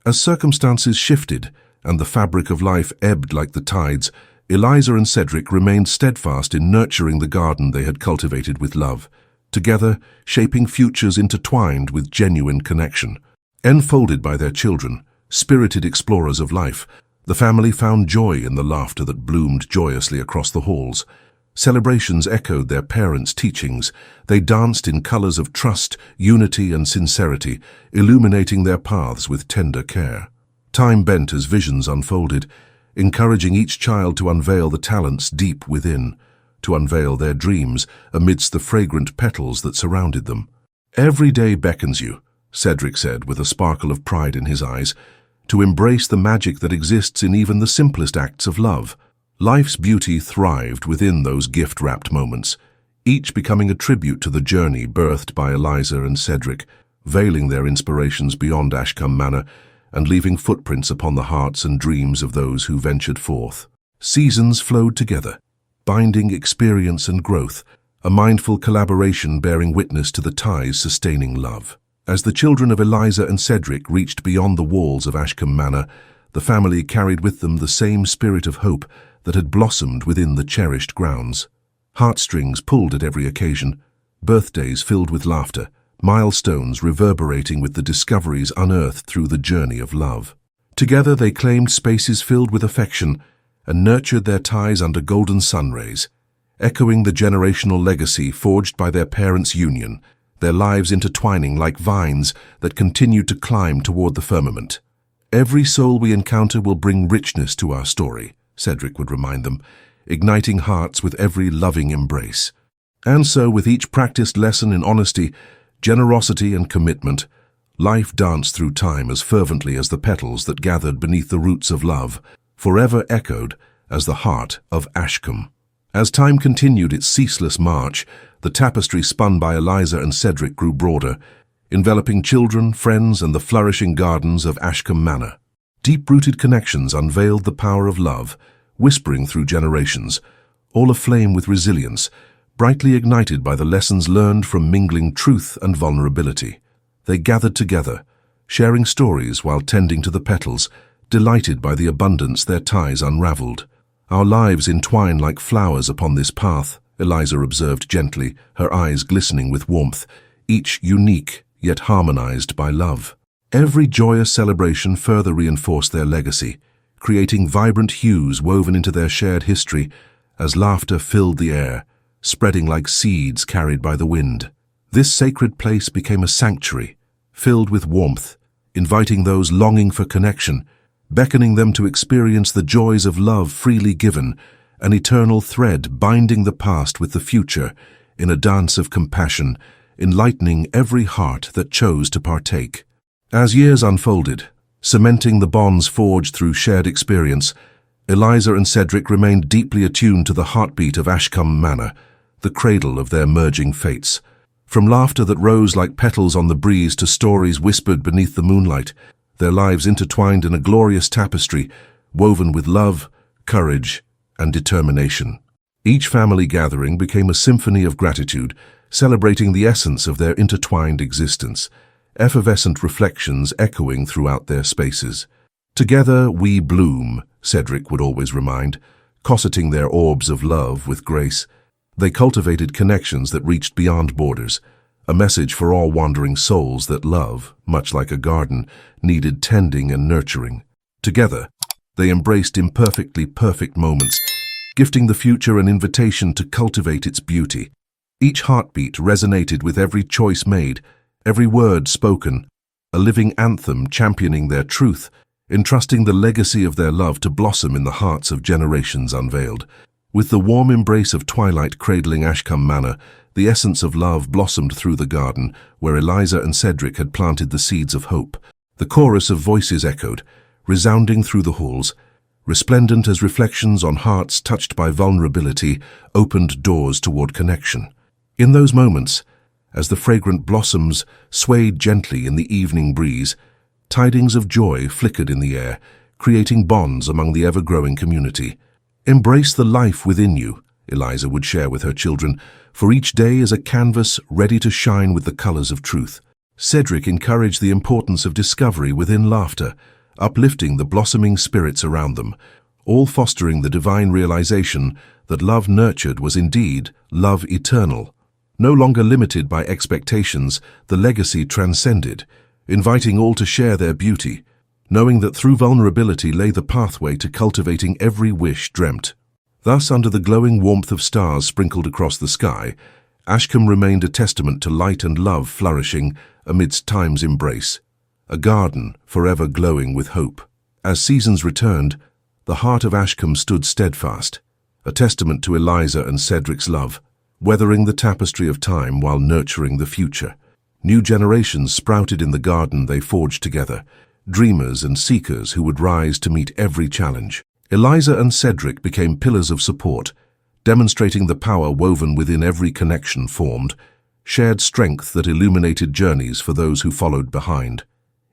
As circumstances shifted and the fabric of life ebbed like the tides, Eliza and Cedric remained steadfast in nurturing the garden they had cultivated with love, together shaping futures intertwined with genuine connection. Enfolded by their children, spirited explorers of life, the family found joy in the laughter that bloomed joyously across the halls. Celebrations echoed their parents' teachings. They danced in colors of trust, unity, and sincerity, illuminating their paths with tender care. Time bent as visions unfolded, encouraging each child to unveil the talents deep within, to unveil their dreams amidst the fragrant petals that surrounded them. "Every day beckons you," Cedric said with a sparkle of pride in his eyes, "to embrace the magic that exists in even the simplest acts of love." Life's beauty thrived within those gift-wrapped moments, each becoming a tribute to the journey birthed by Eliza and Cedric, veiling their inspirations beyond Ashcombe Manor and leaving footprints upon the hearts and dreams of those who ventured forth. Seasons flowed together, binding experience and growth, a mindful collaboration bearing witness to the ties sustaining love. As the children of Eliza and Cedric reached beyond the walls of Ashcombe Manor, the family carried with them the same spirit of hope that had blossomed within the cherished grounds. Heartstrings pulled at every occasion, birthdays filled with laughter, milestones reverberating with the discoveries unearthed through the journey of love. Together they claimed spaces filled with affection and nurtured their ties under golden sun rays, echoing the generational legacy forged by their parents' union, their lives intertwining like vines that continued to climb toward the firmament. "Every soul we encounter will bring richness to our story," Cedric would remind them, igniting hearts with every loving embrace. And so, with each practiced lesson in honesty, generosity, and commitment, life danced through time as fervently as the petals that gathered beneath the roots of love, forever echoed as the heart of Ashcombe. As time continued its ceaseless march, the tapestry spun by Eliza and Cedric grew broader, enveloping children, friends, and the flourishing gardens of Ashcombe Manor. Deep-rooted connections unveiled the power of love, whispering through generations, all aflame with resilience, brightly ignited by the lessons learned from mingling truth and vulnerability. They gathered together, sharing stories while tending to the petals, delighted by the abundance their ties unraveled. "Our lives entwine like flowers upon this path," Eliza observed gently, her eyes glistening with warmth, each unique yet harmonized by love. Every joyous celebration further reinforced their legacy, creating vibrant hues woven into their shared history as laughter filled the air, spreading like seeds carried by the wind. This sacred place became a sanctuary, filled with warmth, inviting those longing for connection, beckoning them to experience the joys of love freely given, an eternal thread binding the past with the future in a dance of compassion, enlightening every heart that chose to partake. As years unfolded, cementing the bonds forged through shared experience, Eliza and Cedric remained deeply attuned to the heartbeat of Ashcombe Manor, the cradle of their merging fates. From laughter that rose like petals on the breeze to stories whispered beneath the moonlight, their lives intertwined in a glorious tapestry, woven with love, courage, and determination. Each family gathering became a symphony of gratitude, celebrating the essence of their intertwined existence, effervescent reflections echoing throughout their spaces. "Together we bloom," Cedric would always remind, cosseting their orbs of love with grace. They cultivated connections that reached beyond borders, a message for all wandering souls that love, much like a garden, needed tending and nurturing. Together, they embraced imperfectly perfect moments, gifting the future an invitation to cultivate its beauty. Each heartbeat resonated with every choice made, every word spoken, a living anthem championing their truth, entrusting the legacy of their love to blossom in the hearts of generations unveiled. With the warm embrace of twilight cradling Ashcombe Manor, the essence of love blossomed through the garden, where Eliza and Cedric had planted the seeds of hope. The chorus of voices echoed, resounding through the halls, resplendent as reflections on hearts touched by vulnerability, opened doors toward connection. In those moments, as the fragrant blossoms swayed gently in the evening breeze, tidings of joy flickered in the air, creating bonds among the ever-growing community. "Embrace the life within you," Eliza would share with her children, "for each day is a canvas ready to shine with the colors of truth." Cedric encouraged the importance of discovery within laughter, uplifting the blossoming spirits around them, all fostering the divine realization that love nurtured was indeed love eternal. No longer limited by expectations, the legacy transcended, inviting all to share their beauty, knowing that through vulnerability lay the pathway to cultivating every wish dreamt. Thus, under the glowing warmth of stars sprinkled across the sky, Ashcombe remained a testament to light and love flourishing amidst time's embrace, a garden forever glowing with hope. As seasons returned, the heart of Ashcombe stood steadfast, a testament to Eliza and Cedric's love, weathering the tapestry of time while nurturing the future. New generations sprouted in the garden they forged together, dreamers and seekers who would rise to meet every challenge. Eliza and Cedric became pillars of support, demonstrating the power woven within every connection formed, shared strength that illuminated journeys for those who followed behind.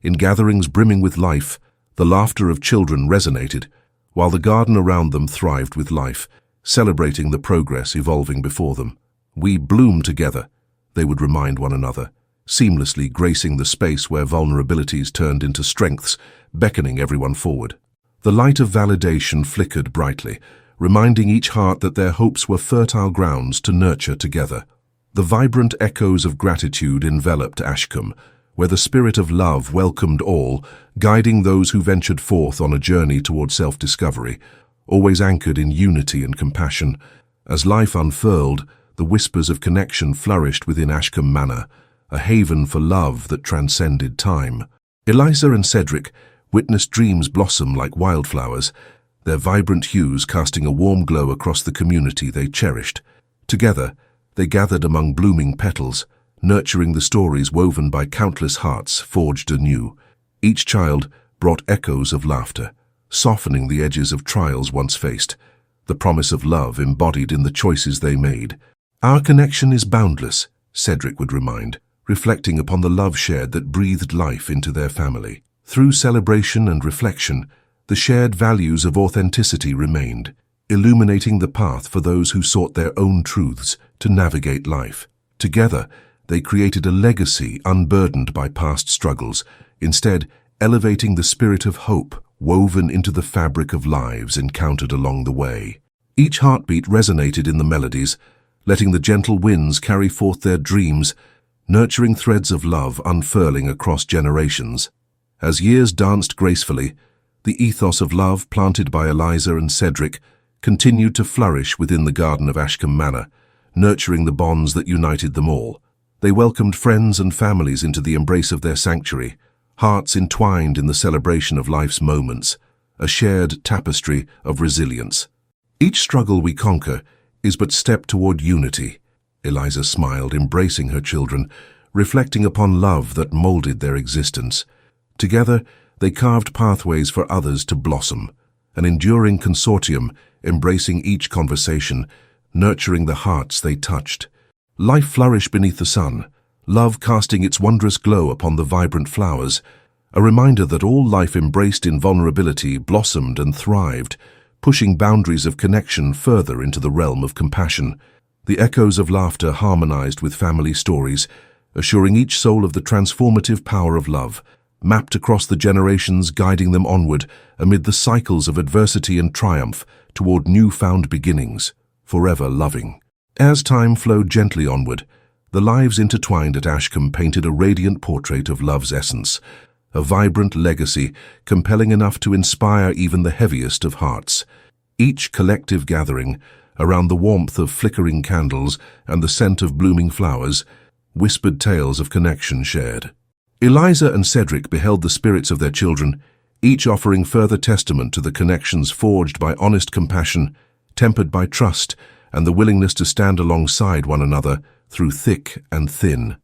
In gatherings brimming with life, the laughter of children resonated, while the garden around them thrived with life, celebrating the progress evolving before them. "We bloom together," they would remind one another, seamlessly gracing the space where vulnerabilities turned into strengths, beckoning everyone forward. The light of validation flickered brightly, reminding each heart that their hopes were fertile grounds to nurture together. The vibrant echoes of gratitude enveloped Ashcombe, where the spirit of love welcomed all, guiding those who ventured forth on a journey toward self-discovery, always anchored in unity and compassion. As life unfurled, the whispers of connection flourished within Ashcombe Manor, a haven for love that transcended time. Eliza and Cedric witnessed dreams blossom like wildflowers, their vibrant hues casting a warm glow across the community they cherished. Together, they gathered among blooming petals, nurturing the stories woven by countless hearts forged anew. Each child brought echoes of laughter, softening the edges of trials once faced, the promise of love embodied in the choices they made. "Our connection is boundless," Cedric would remind, reflecting upon the love shared that breathed life into their family. Through celebration and reflection, the shared values of authenticity remained, illuminating the path for those who sought their own truths to navigate life. Together, they created a legacy unburdened by past struggles, instead elevating the spirit of hope woven into the fabric of lives encountered along the way. Each heartbeat resonated in the melodies, letting the gentle winds carry forth their dreams, nurturing threads of love unfurling across generations. As years danced gracefully, the ethos of love planted by Eliza and Cedric continued to flourish within the garden of Ashcombe Manor, nurturing the bonds that united them all. They welcomed friends and families into the embrace of their sanctuary, hearts entwined in the celebration of life's moments, a shared tapestry of resilience. "Each struggle we conquer is but step toward unity," Eliza smiled, embracing her children, reflecting upon love that molded their existence. Together, they carved pathways for others to blossom, an enduring consortium embracing each conversation, nurturing the hearts they touched. Life flourished beneath the sun, love casting its wondrous glow upon the vibrant flowers, a reminder that all life embraced in vulnerability blossomed and thrived, pushing boundaries of connection further into the realm of compassion. The echoes of laughter harmonized with family stories, assuring each soul of the transformative power of love, mapped across the generations, guiding them onward amid the cycles of adversity and triumph toward newfound beginnings, forever loving. As time flowed gently onward, the lives intertwined at Ashcombe painted a radiant portrait of love's essence, a vibrant legacy compelling enough to inspire even the heaviest of hearts. Each collective gathering, around the warmth of flickering candles and the scent of blooming flowers, whispered tales of connection shared. Eliza and Cedric beheld the spirits of their children, each offering further testament to the connections forged by honest compassion, tempered by trust, and the willingness to stand alongside one another through thick and thin.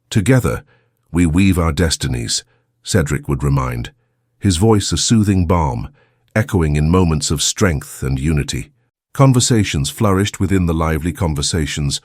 "Together, we weave our destinies," Cedric would remind, his voice a soothing balm, echoing in moments of strength and unity. Conversations flourished within the lively conversations,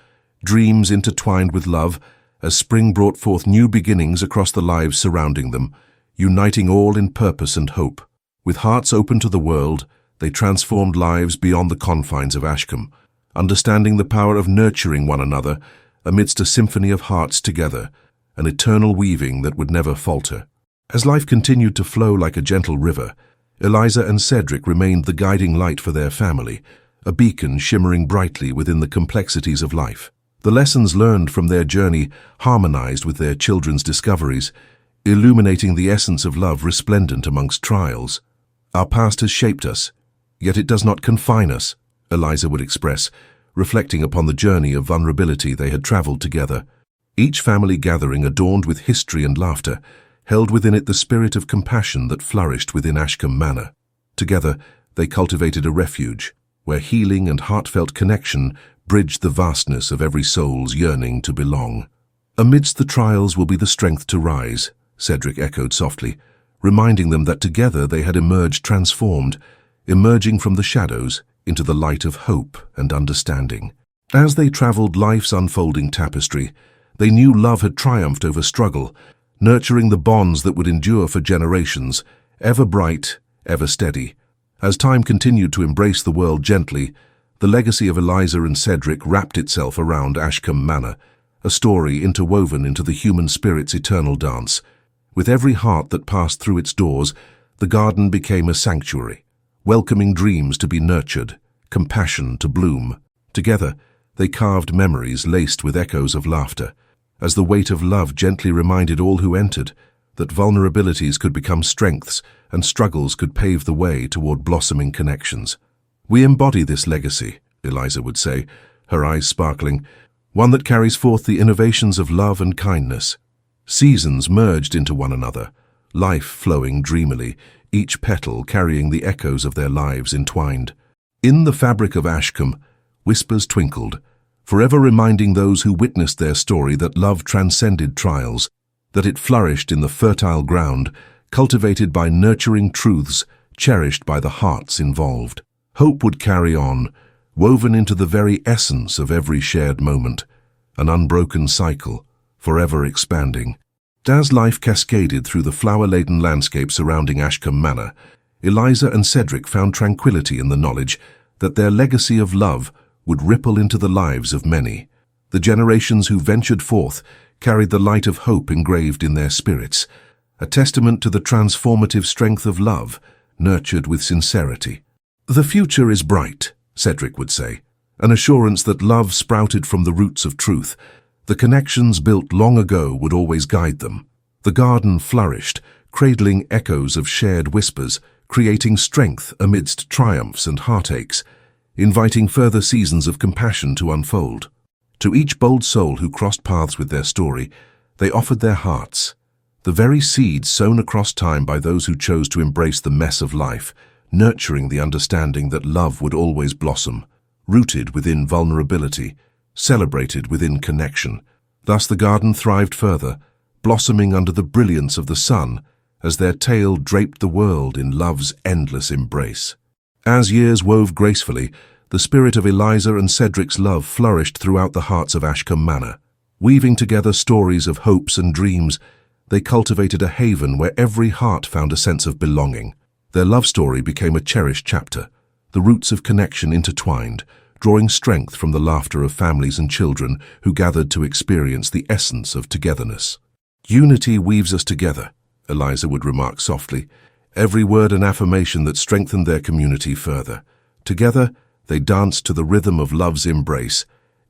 dreams intertwined with love, as spring brought forth new beginnings across the lives surrounding them, uniting all in purpose and hope. With hearts open to the world, they transformed lives beyond the confines of Ashcombe, understanding the power of nurturing one another amidst a symphony of hearts together, an eternal weaving that would never falter. As life continued to flow like a gentle river, Eliza and Cedric remained the guiding light for their family, a beacon shimmering brightly within the complexities of life. The lessons learned from their journey harmonized with their children's discoveries, illuminating the essence of love resplendent amongst trials. "Our past has shaped us, yet it does not confine us," Eliza would express, reflecting upon the journey of vulnerability they had traveled together. Each family gathering, adorned with history and laughter, held within it the spirit of compassion that flourished within Ashcombe Manor. Together, they cultivated a refuge, where healing and heartfelt connection bridged the vastness of every soul's yearning to belong. "Amidst the trials will be the strength to rise," Cedric echoed softly, reminding them that together they had emerged transformed, emerging from the shadows into the light of hope and understanding. As they traveled life's unfolding tapestry, they knew love had triumphed over struggle, nurturing the bonds that would endure for generations, ever bright, ever steady. As time continued to embrace the world gently, the legacy of Eliza and Cedric wrapped itself around Ashcombe Manor, a story interwoven into the human spirit's eternal dance. With every heart that passed through its doors, the garden became a sanctuary, welcoming dreams to be nurtured, compassion to bloom. Together, they carved memories laced with echoes of laughter, as the weight of love gently reminded all who entered that vulnerabilities could become strengths and struggles could pave the way toward blossoming connections. "We embody this legacy," Eliza would say, her eyes sparkling, "one that carries forth the innovations of love and kindness." Seasons merged into one another, life flowing dreamily, each petal carrying the echoes of their lives entwined. In the fabric of Ashcombe, whispers twinkled, forever reminding those who witnessed their story that love transcended trials, that it flourished in the fertile ground, cultivated by nurturing truths, cherished by the hearts involved. Hope would carry on, woven into the very essence of every shared moment, an unbroken cycle, forever expanding. As life cascaded through the flower-laden landscape surrounding Ashcombe Manor, Eliza and Cedric found tranquility in the knowledge that their legacy of love would ripple into the lives of many. The generations who ventured forth carried the light of hope engraved in their spirits, a testament to the transformative strength of love, nurtured with sincerity. "The future is bright," Cedric would say, an assurance that love sprouted from the roots of truth. The connections built long ago would always guide them. The garden flourished, cradling echoes of shared whispers, creating strength amidst triumphs and heartaches, inviting further seasons of compassion to unfold. To each bold soul who crossed paths with their story, they offered their hearts, the very seeds sown across time by those who chose to embrace the mess of life, nurturing the understanding that love would always blossom, rooted within vulnerability, celebrated within connection. Thus the garden thrived further, blossoming under the brilliance of the sun, as their tale draped the world in love's endless embrace. As years wove gracefully, the spirit of Eliza and Cedric's love flourished throughout the hearts of Ashcombe Manor. Weaving together stories of hopes and dreams, they cultivated a haven where every heart found a sense of belonging. Their love story became a cherished chapter, the roots of connection intertwined, drawing strength from the laughter of families and children who gathered to experience the essence of togetherness. "Unity weaves us together," Eliza would remark softly, every word an affirmation that strengthened their community further. Together, they danced to the rhythm of love's embrace,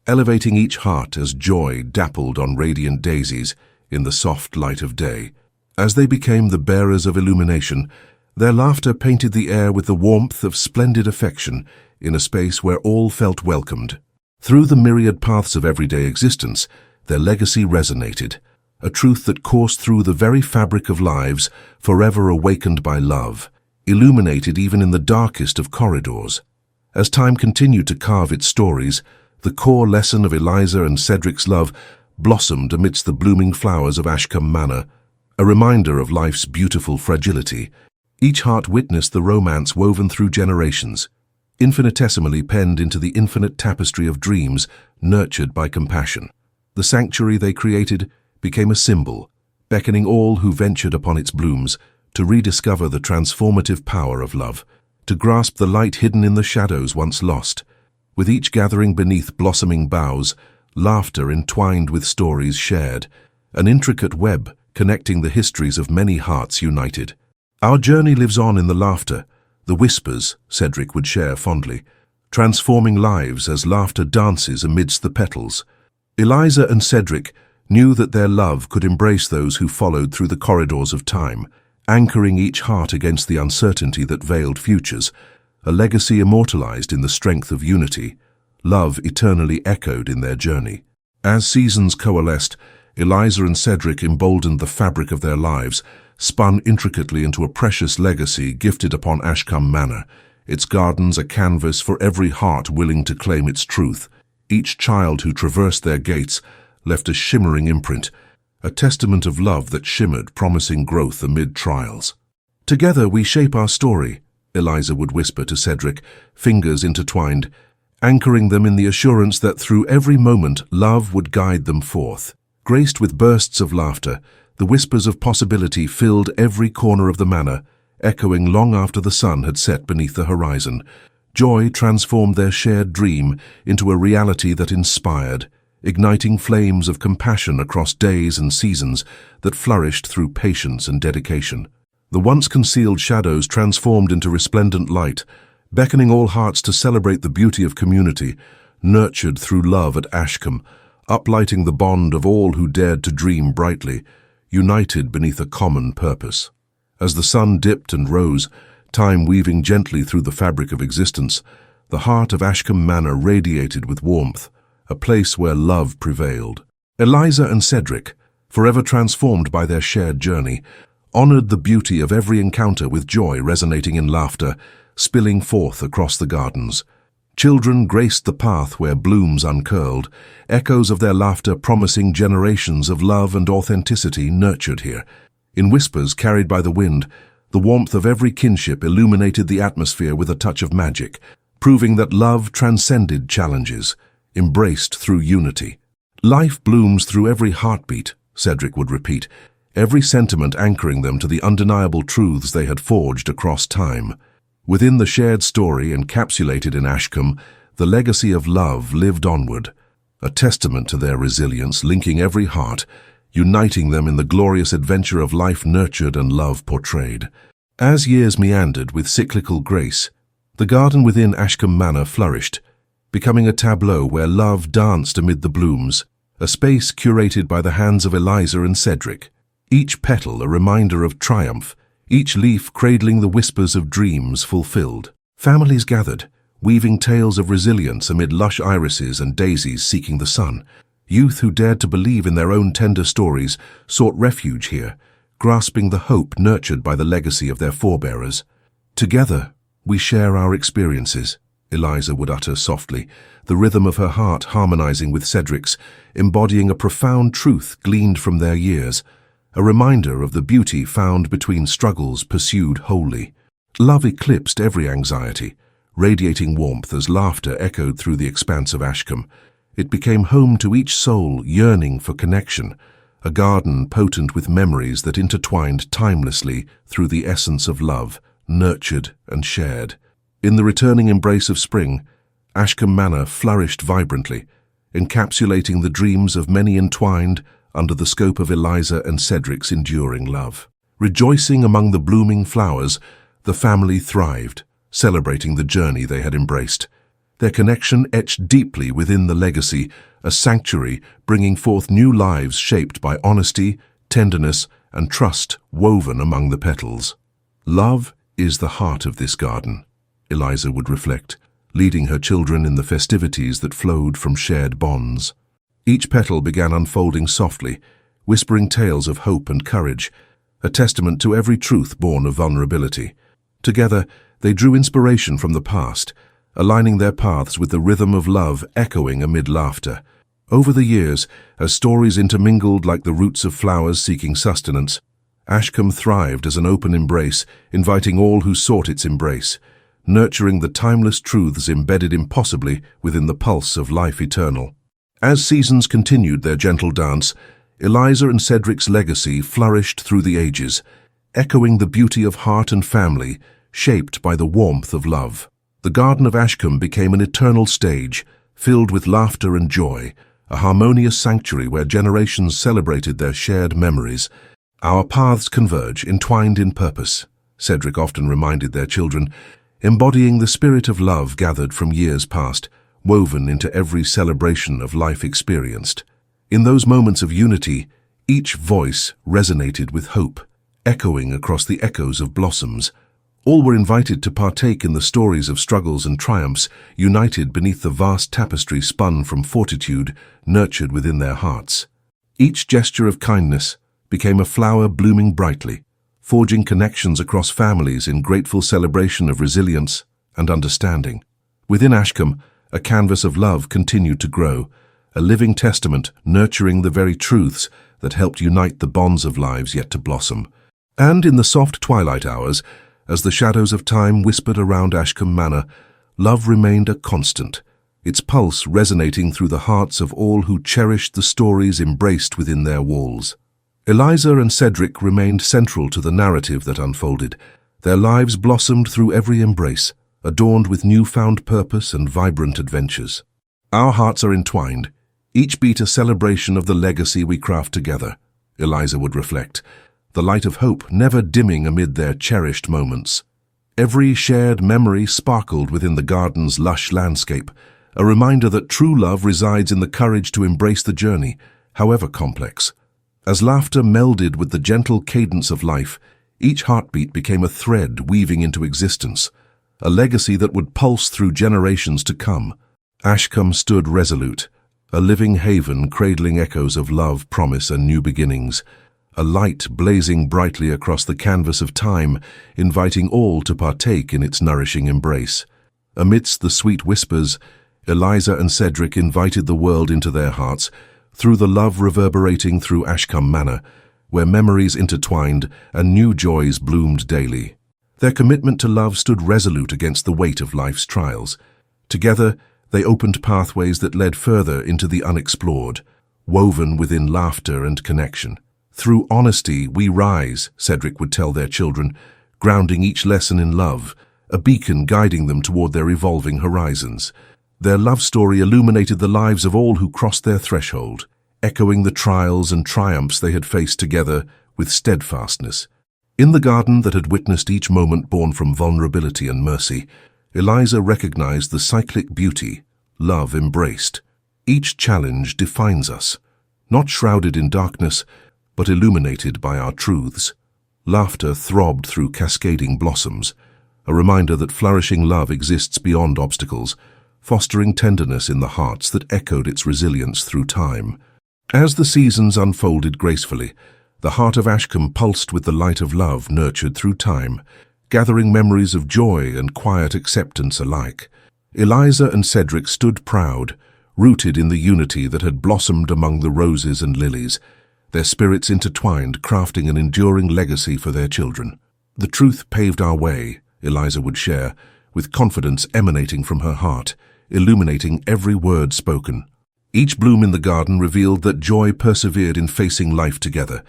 elevating each heart as joy dappled on radiant daisies in the soft light of day. As they became the bearers of illumination, their laughter painted the air with the warmth of splendid affection in a space where all felt welcomed. Through the myriad paths of everyday existence, their legacy resonated, a truth that coursed through the very fabric of lives, forever awakened by love, illuminated even in the darkest of corridors. As time continued to carve its stories, the core lesson of Eliza and Cedric's love blossomed amidst the blooming flowers of Ashcombe Manor, a reminder of life's beautiful fragility. Each heart witnessed the romance woven through generations, infinitesimally penned into the infinite tapestry of dreams nurtured by compassion. The sanctuary they created became a symbol, beckoning all who ventured upon its blooms to rediscover the transformative power of love, to grasp the light hidden in the shadows once lost. With each gathering beneath blossoming boughs, laughter entwined with stories shared, an intricate web connecting the histories of many hearts united. "Our journey lives on in the laughter, the whispers," Cedric would share fondly, transforming lives as laughter dances amidst the petals. Eliza and Cedric knew that their love could embrace those who followed through the corridors of time, anchoring each heart against the uncertainty that veiled futures, a legacy immortalized in the strength of unity, love eternally echoed in their journey. As seasons coalesced, Eliza and Cedric emboldened the fabric of their lives, spun intricately into a precious legacy gifted upon Ashcombe Manor, its gardens a canvas for every heart willing to claim its truth. Each child who traversed their gates left a shimmering imprint, a testament of love that shimmered, promising growth amid trials. "Together we shape our story," Eliza would whisper to Cedric, fingers intertwined, anchoring them in the assurance that through every moment love would guide them forth. Graced with bursts of laughter, the whispers of possibility filled every corner of the manor, echoing long after the sun had set beneath the horizon. Joy transformed their shared dream into a reality that inspired, igniting flames of compassion across days and seasons that flourished through patience and dedication. The once concealed shadows transformed into resplendent light, beckoning all hearts to celebrate the beauty of community, nurtured through love at Ashcombe, uplighting the bond of all who dared to dream brightly, united beneath a common purpose. As the sun dipped and rose, time weaving gently through the fabric of existence. The heart of Ashcombe Manor radiated with warmth, a place where love prevailed. Eliza and Cedric, forever transformed by their shared journey, honored the beauty of every encounter with joy resonating in laughter, spilling forth across the gardens. Children graced the path where blooms uncurled, echoes of their laughter promising generations of love and authenticity nurtured here. In whispers carried by the wind, the warmth of every kinship illuminated the atmosphere with a touch of magic, proving that love transcended challenges, embraced through unity. Life blooms through every heartbeat, Cedric would repeat, every sentiment anchoring them to the undeniable truths they had forged across time. Within the shared story encapsulated in Ashcombe, the legacy of love lived onward, a testament to their resilience, linking every heart, uniting them in the glorious adventure of life nurtured and love portrayed. As years meandered with cyclical grace, the garden within Ashcombe Manor flourished, becoming a tableau where love danced amid the blooms, a space curated by the hands of Eliza and Cedric, each petal a reminder of triumph, each leaf cradling the whispers of dreams fulfilled. Families gathered, weaving tales of resilience amid lush irises and daisies seeking the sun. Youth who dared to believe in their own tender stories sought refuge here, grasping the hope nurtured by the legacy of their forebearers. Together, we share our experiences, Eliza would utter softly, the rhythm of her heart harmonizing with Cedric's, embodying a profound truth gleaned from their years, a reminder of the beauty found between struggles pursued wholly. Love eclipsed every anxiety, radiating warmth as laughter echoed through the expanse of Ashcombe. It became home to each soul yearning for connection, a garden potent with memories that intertwined timelessly through the essence of love, nurtured and shared. In the returning embrace of spring, Ashcombe Manor flourished vibrantly, encapsulating the dreams of many entwined under the scope of Eliza and Cedric's enduring love. Rejoicing among the blooming flowers, the family thrived, celebrating the journey they had embraced. Their connection etched deeply within the legacy, a sanctuary bringing forth new lives shaped by honesty, tenderness, and trust woven among the petals. Love is the heart of this garden, Eliza would reflect, leading her children in the festivities that flowed from shared bonds. Each petal began unfolding softly, whispering tales of hope and courage, a testament to every truth born of vulnerability. Together, they drew inspiration from the past, aligning their paths with the rhythm of love echoing amid laughter. Over the years, as stories intermingled like the roots of flowers seeking sustenance, Ashcombe thrived as an open embrace, inviting all who sought its embrace, nurturing the timeless truths embedded impossibly within the pulse of life eternal. As seasons continued their gentle dance, Eliza and Cedric's legacy flourished through the ages, echoing the beauty of heart and family, shaped by the warmth of love. The Garden of Ashcombe became an eternal stage, filled with laughter and joy, a harmonious sanctuary where generations celebrated their shared memories. Our paths converge, entwined in purpose, Cedric often reminded their children, embodying the spirit of love gathered from years past, woven into every celebration of life experienced. In those moments of unity, each voice resonated with hope, echoing across the echoes of blossoms. All were invited to partake in the stories of struggles and triumphs, united beneath the vast tapestry spun from fortitude nurtured within their hearts. Each gesture of kindness became a flower blooming brightly, forging connections across families in grateful celebration of resilience and understanding. Within Ashcombe, a canvas of love continued to grow, a living testament nurturing the very truths that helped unite the bonds of lives yet to blossom. And in the soft twilight hours, as the shadows of time whispered around Ashcombe Manor, love remained a constant, its pulse resonating through the hearts of all who cherished the stories embraced within their walls. Eliza and Cedric remained central to the narrative that unfolded. Their lives blossomed through every embrace, adorned with newfound purpose and vibrant adventures. Our hearts are entwined, each beat a celebration of the legacy we craft together, Eliza would reflect, the light of hope never dimming amid their cherished moments. Every shared memory sparkled within the garden's lush landscape, a reminder that true love resides in the courage to embrace the journey, however complex. As laughter melded with the gentle cadence of life, Each heartbeat became a thread weaving into existence, a legacy that would pulse through generations to come. Ashcombe stood resolute, a living haven cradling echoes of love, promise, and new beginnings, a light blazing brightly across the canvas of time, inviting all to partake in its nourishing embrace. Amidst the sweet whispers, Eliza and Cedric invited the world into their hearts, through the love reverberating through Ashcombe Manor, where memories intertwined and new joys bloomed daily. Their commitment to love stood resolute against the weight of life's trials. Together, they opened pathways that led further into the unexplored, woven within laughter and connection. "Through honesty we rise," Cedric would tell their children, grounding each lesson in love, a beacon guiding them toward their evolving horizons. Their love story illuminated the lives of all who crossed their threshold, echoing the trials and triumphs they had faced together with steadfastness. In the garden that had witnessed each moment born from vulnerability and mercy, Eliza recognized the cyclic beauty love embraced. Each challenge defines us, not shrouded in darkness, but illuminated by our truths. Laughter throbbed through cascading blossoms, a reminder that flourishing love exists beyond obstacles, fostering tenderness in the hearts that echoed its resilience through time. As the seasons unfolded gracefully, the heart of Ashcombe pulsed with the light of love nurtured through time, gathering memories of joy and quiet acceptance alike. Eliza and Cedric stood proud, rooted in the unity that had blossomed among the roses and lilies, their spirits intertwined, crafting an enduring legacy for their children. "The truth paved our way," Eliza would share, with confidence emanating from her heart, illuminating every word spoken. Each bloom in the garden revealed that joy persevered in facing life together,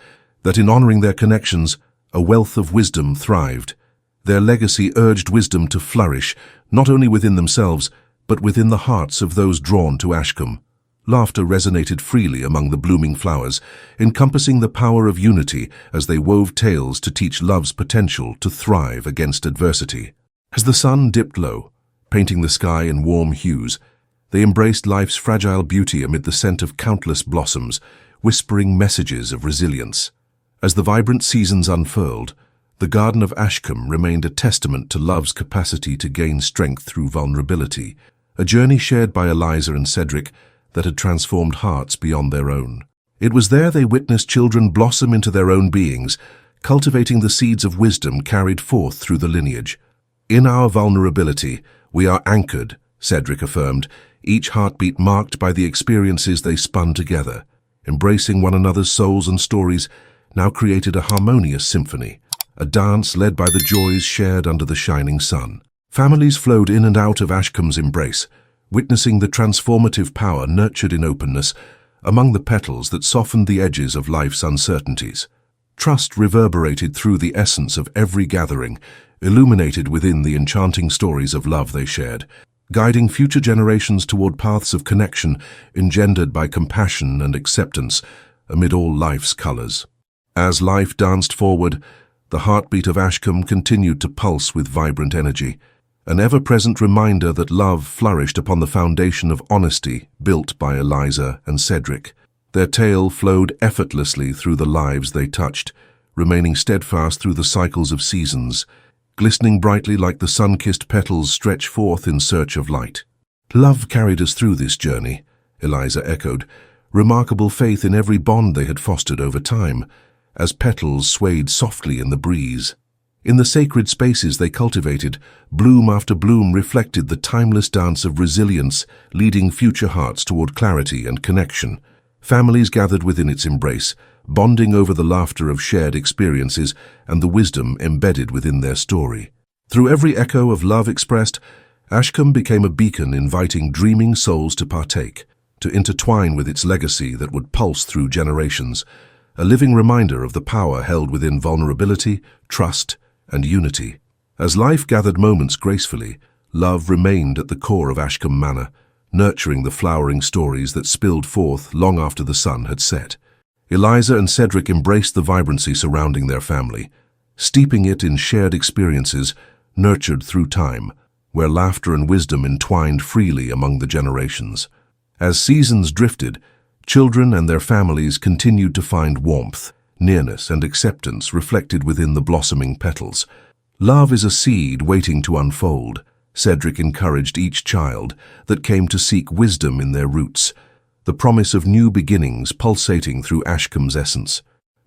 that in honoring their connections, a wealth of wisdom thrived. Their legacy urged wisdom to flourish, not only within themselves, but within the hearts of those drawn to Ashcombe. Laughter resonated freely among the blooming flowers, encompassing the power of unity as they wove tales to teach love's potential to thrive against adversity. As the sun dipped low, painting the sky in warm hues, they embraced life's fragile beauty amid the scent of countless blossoms, whispering messages of resilience. As the vibrant seasons unfurled, the Garden of Ashcombe remained a testament to love's capacity to gain strength through vulnerability, a journey shared by Eliza and Cedric that had transformed hearts beyond their own. It was there they witnessed children blossom into their own beings, cultivating the seeds of wisdom carried forth through the lineage. "In our vulnerability, we are anchored," Cedric affirmed, each heartbeat marked by the experiences they spun together. Embracing one another's souls and stories now created a harmonious symphony, a dance led by the joys shared under the shining sun. Families flowed in and out of Ashcombe's embrace, witnessing the transformative power nurtured in openness among the petals that softened the edges of life's uncertainties. Trust reverberated through the essence of every gathering, illuminated within the enchanting stories of love they shared, guiding future generations toward paths of connection engendered by compassion and acceptance amid all life's colors. As life danced forward, the heartbeat of Ashcombe continued to pulse with vibrant energy, an ever-present reminder that love flourished upon the foundation of honesty built by Eliza and Cedric. Their tale flowed effortlessly through the lives they touched, remaining steadfast through the cycles of seasons, glistening brightly like the sun-kissed petals stretch forth in search of light. "Love carried us through this journey," Eliza echoed, remarkable faith in every bond they had fostered over time, as petals swayed softly in the breeze. In the sacred spaces they cultivated, bloom after bloom reflected the timeless dance of resilience, leading future hearts toward clarity and connection. Families gathered within its embrace, bonding over the laughter of shared experiences and the wisdom embedded within their story. Through every echo of love expressed, Ashcombe became a beacon inviting dreaming souls to partake, to intertwine with its legacy that would pulse through generations, a living reminder of the power held within vulnerability, trust, and unity. As life gathered moments gracefully, love remained at the core of Ashcombe Manor, nurturing the flowering stories that spilled forth long after the sun had set. Eliza and Cedric embraced the vibrancy surrounding their family, steeping it in shared experiences nurtured through time, where laughter and wisdom entwined freely among the generations. As seasons drifted, children and their families continued to find warmth, nearness, and acceptance reflected within the blossoming petals. Love is a seed waiting to unfold, Cedric encouraged each child that came to seek wisdom in their roots, the promise of new beginnings pulsating through Ashcombe's essence.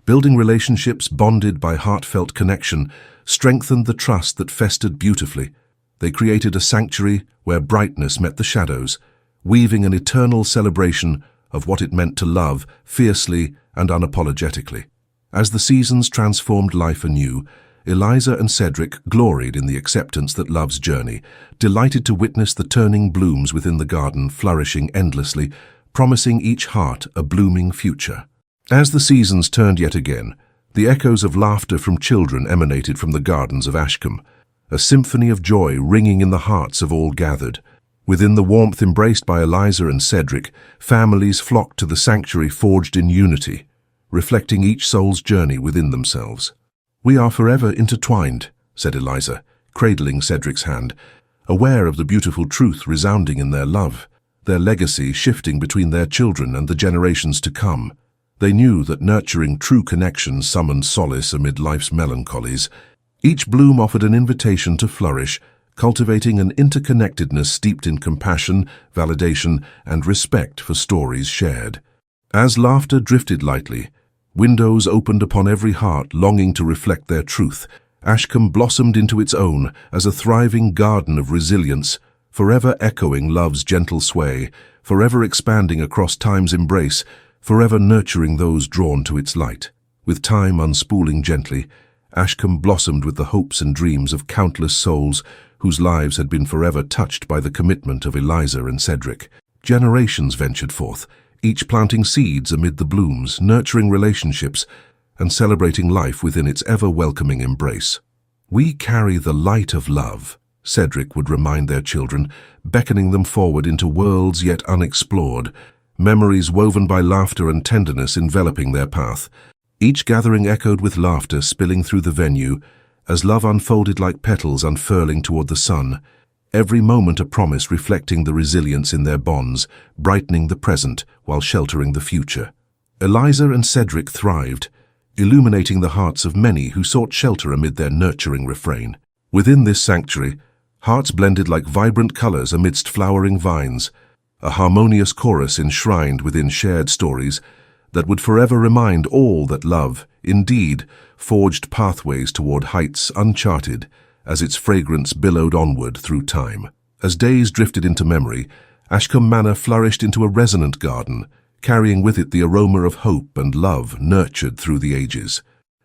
Building relationships bonded by heartfelt connection strengthened the trust that festered beautifully. They created a sanctuary where brightness met the shadows, weaving an eternal celebration of what it meant to love fiercely and unapologetically. As the seasons transformed life anew, Eliza and Cedric gloried in the acceptance that love's journey, delighted to witness the turning blooms within the garden flourishing endlessly, promising each heart a blooming future. As the seasons turned yet again, the echoes of laughter from children emanated from the gardens of Ashcombe, a symphony of joy ringing in the hearts of all gathered. Within the warmth embraced by Eliza and Cedric, families flocked to the sanctuary forged in unity, reflecting each soul's journey within themselves. "We are forever intertwined," said Eliza, cradling Cedric's hand, aware of the beautiful truth resounding in their love, their legacy shifting between their children and the generations to come. They knew that nurturing true connection summoned solace amid life's melancholies. Each bloom offered an invitation to flourish, cultivating an interconnectedness steeped in compassion, validation, and respect for stories shared. As laughter drifted lightly, windows opened upon every heart longing to reflect their truth. Ashcombe blossomed into its own as a thriving garden of resilience, forever echoing love's gentle sway, forever expanding across time's embrace, forever nurturing those drawn to its light. With time unspooling gently, Ashcombe blossomed with the hopes and dreams of countless souls whose lives had been forever touched by the commitment of Eliza and Cedric. Generations ventured forth, each planting seeds amid the blooms, nurturing relationships, and celebrating life within its ever-welcoming embrace. "We carry the light of love," Cedric would remind their children, beckoning them forward into worlds yet unexplored, memories woven by laughter and tenderness enveloping their path. Each gathering echoed with laughter spilling through the venue, as love unfolded like petals unfurling toward the sun, every moment a promise reflecting the resilience in their bonds, brightening the present while sheltering the future. Eliza and Cedric thrived, illuminating the hearts of many who sought shelter amid their nurturing refrain. Within this sanctuary, hearts blended like vibrant colors amidst flowering vines, a harmonious chorus enshrined within shared stories that would forever remind all that love, indeed, forged pathways toward heights uncharted as its fragrance billowed onward through time. As days drifted into memory, Ashcombe Manor flourished into a resonant garden, carrying with it the aroma of hope and love nurtured through the ages.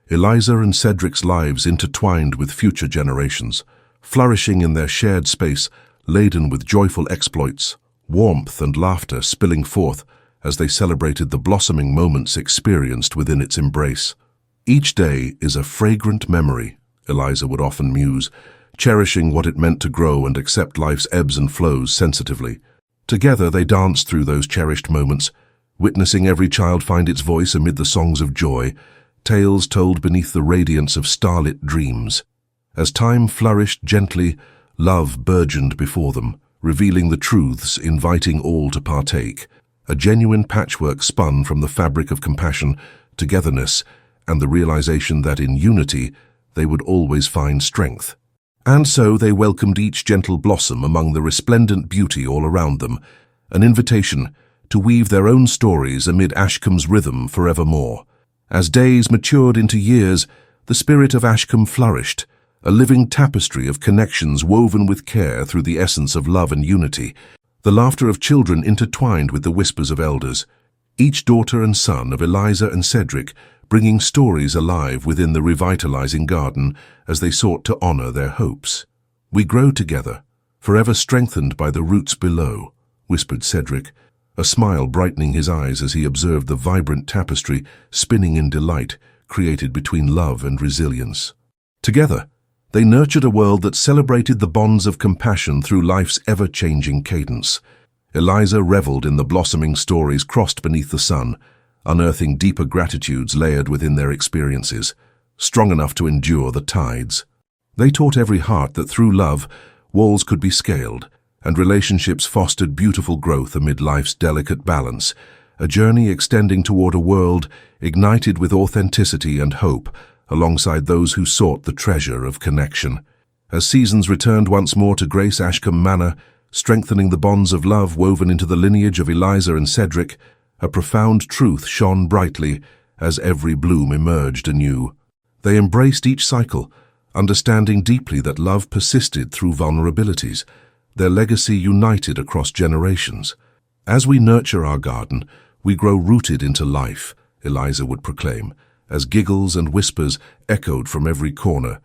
Eliza and Cedric's lives intertwined with future generations, flourishing in their shared space, laden with joyful exploits, warmth and laughter spilling forth as they celebrated the blossoming moments experienced within its embrace. "Each day is a fragrant memory," Eliza would often muse, cherishing what it meant to grow and accept life's ebbs and flows sensitively. Together they danced through those cherished moments, witnessing every child find its voice amid the songs of joy, tales told beneath the radiance of starlit dreams. As time flourished gently, love burgeoned before them, revealing the truths, inviting all to partake. A genuine patchwork spun from the fabric of compassion, togetherness, and the realization that in unity they would always find strength. And so they welcomed each gentle blossom among the resplendent beauty all around them, an invitation to weave their own stories amid Ashcombe's rhythm forevermore. As days matured into years, the spirit of Ashcombe flourished, a living tapestry of connections woven with care through the essence of love and unity. The laughter of children intertwined with the whispers of elders, each daughter and son of Eliza and Cedric bringing stories alive within the revitalizing garden as they sought to honor their hopes. "We grow together, forever strengthened by the roots below," whispered Cedric, a smile brightening his eyes as he observed the vibrant tapestry spinning in delight created between love and resilience. Together, they nurtured a world that celebrated the bonds of compassion through life's ever-changing cadence. Eliza reveled in the blossoming stories crossed beneath the sun, unearthing deeper gratitudes layered within their experiences, strong enough to endure the tides. They taught every heart that through love, walls could be scaled, and relationships fostered beautiful growth amid life's delicate balance, a journey extending toward a world ignited with authenticity and hope, alongside those who sought the treasure of connection. As seasons returned once more to grace Ashcombe Manor, strengthening the bonds of love woven into the lineage of Eliza and Cedric, a profound truth shone brightly as every bloom emerged anew. They embraced each cycle, understanding deeply that love persisted through vulnerabilities, their legacy united across generations. "As we nurture our garden, we grow rooted into life," Eliza would proclaim, as giggles and whispers echoed from every corner,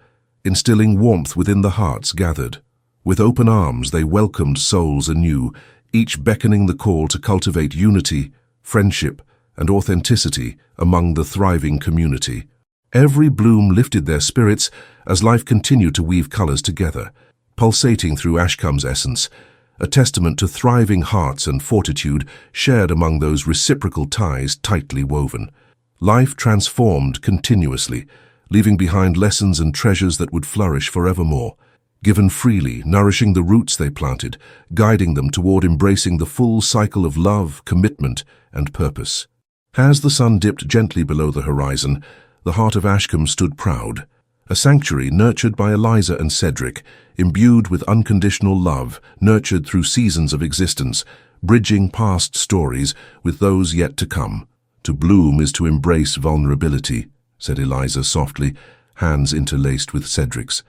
instilling warmth within the hearts gathered. With open arms they welcomed souls anew, each beckoning the call to cultivate unity, friendship, and authenticity among the thriving community. Every bloom lifted their spirits as life continued to weave colors together, pulsating through Ashcombe's essence, a testament to thriving hearts and fortitude shared among those reciprocal ties tightly woven. Life transformed continuously, leaving behind lessons and treasures that would flourish forevermore, given freely, nourishing the roots they planted, guiding them toward embracing the full cycle of love, commitment, and purpose. As the sun dipped gently below the horizon, the heart of Ashcombe stood proud, a sanctuary nurtured by Eliza and Cedric, imbued with unconditional love, nurtured through seasons of existence, bridging past stories with those yet to come. "To bloom is to embrace vulnerability," said Eliza softly, hands interlaced with Cedric's.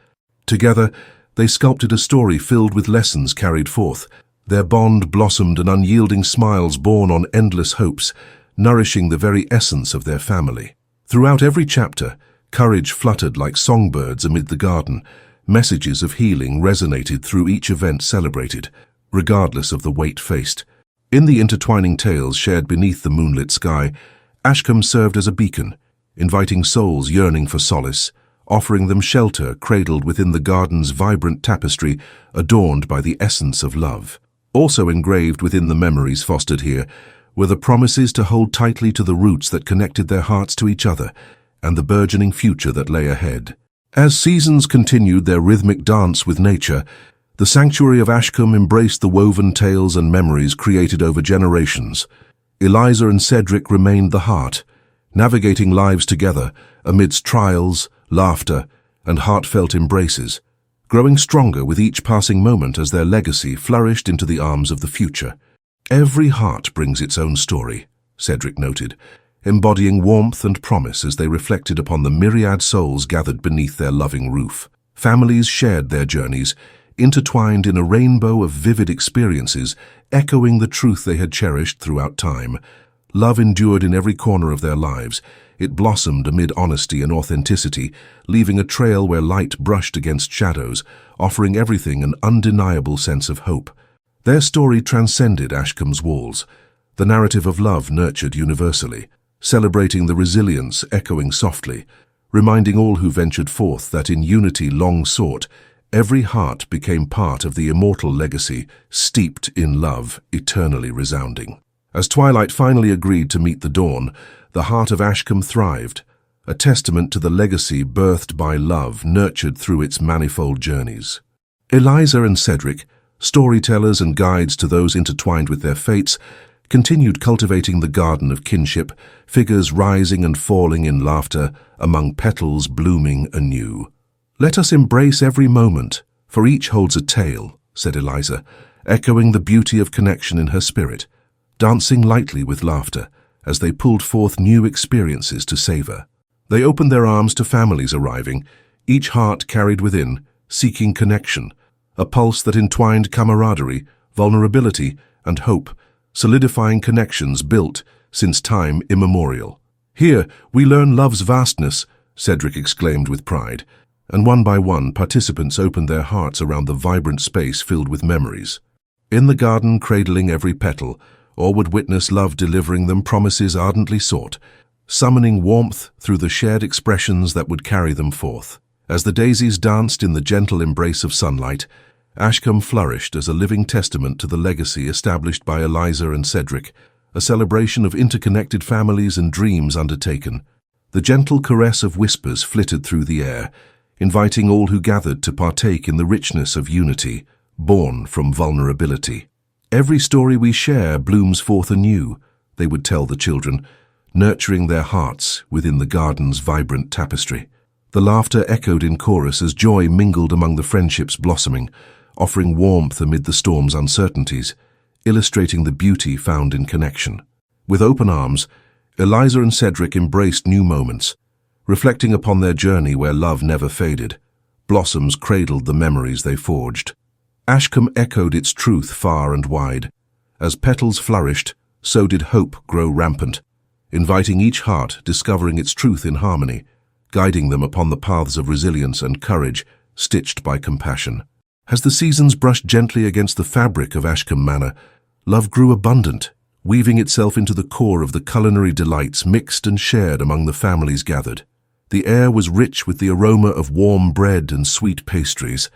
Together, they sculpted a story filled with lessons carried forth. Their bond blossomed in unyielding smiles born on endless hopes, nourishing the very essence of their family. Throughout every chapter, courage fluttered like songbirds amid the garden. Messages of healing resonated through each event celebrated, regardless of the weight faced. In the intertwining tales shared beneath the moonlit sky, Ashcombe served as a beacon, inviting souls yearning for solace, offering them shelter cradled within the garden's vibrant tapestry adorned by the essence of love. Also engraved within the memories fostered here were the promises to hold tightly to the roots that connected their hearts to each other and the burgeoning future that lay ahead. As seasons continued their rhythmic dance with nature, the sanctuary of Ashcombe embraced the woven tales and memories created over generations. Eliza and Cedric remained the heart, navigating lives together amidst trials, laughter, and heartfelt embraces, growing stronger with each passing moment as their legacy flourished into the arms of the future. "Every heart brings its own story," Cedric noted, embodying warmth and promise as they reflected upon the myriad souls gathered beneath their loving roof. Families shared their journeys, intertwined in a rainbow of vivid experiences, echoing the truth they had cherished throughout time. Love endured in every corner of their lives. It blossomed amid honesty and authenticity, leaving a trail where light brushed against shadows, offering everything an undeniable sense of hope. Their story transcended Ashcombe's walls, the narrative of love nurtured universally, celebrating the resilience echoing softly, reminding all who ventured forth that in unity long sought, every heart became part of the immortal legacy, steeped in love, eternally resounding. As twilight finally agreed to meet the dawn, the heart of Ashcombe thrived, a testament to the legacy birthed by love nurtured through its manifold journeys. Eliza and Cedric, storytellers and guides to those intertwined with their fates, continued cultivating the garden of kinship, figures rising and falling in laughter among petals blooming anew. "Let us embrace every moment, for each holds a tale," said Eliza, echoing the beauty of connection in her spirit, dancing lightly with laughter as they pulled forth new experiences to savor. They opened their arms to families arriving, each heart carried within, seeking connection, a pulse that entwined camaraderie, vulnerability, and hope, solidifying connections built since time immemorial. "Here, we learn love's vastness," Cedric exclaimed with pride, and one by one participants opened their hearts around the vibrant space filled with memories. In the garden cradling every petal, all would witness love delivering them promises ardently sought, summoning warmth through the shared expressions that would carry them forth. As the daisies danced in the gentle embrace of sunlight, Ashcombe flourished as a living testament to the legacy established by Eliza and Cedric, a celebration of interconnected families and dreams undertaken. The gentle caress of whispers flitted through the air, inviting all who gathered to partake in the richness of unity, born from vulnerability. "Every story we share blooms forth anew," they would tell the children, nurturing their hearts within the garden's vibrant tapestry. The laughter echoed in chorus as joy mingled among the friendships blossoming, offering warmth amid the storm's uncertainties, illustrating the beauty found in connection. With open arms, Eliza and Cedric embraced new moments, reflecting upon their journey where love never faded. Blossoms cradled the memories they forged. Ashcombe echoed its truth far and wide. As petals flourished, so did hope grow rampant, inviting each heart discovering its truth in harmony, guiding them upon the paths of resilience and courage, stitched by compassion. As the seasons brushed gently against the fabric of Ashcombe Manor, love grew abundant, weaving itself into the core of the culinary delights mixed and shared among the families gathered. The air was rich with the aroma of warm bread and sweet pastries,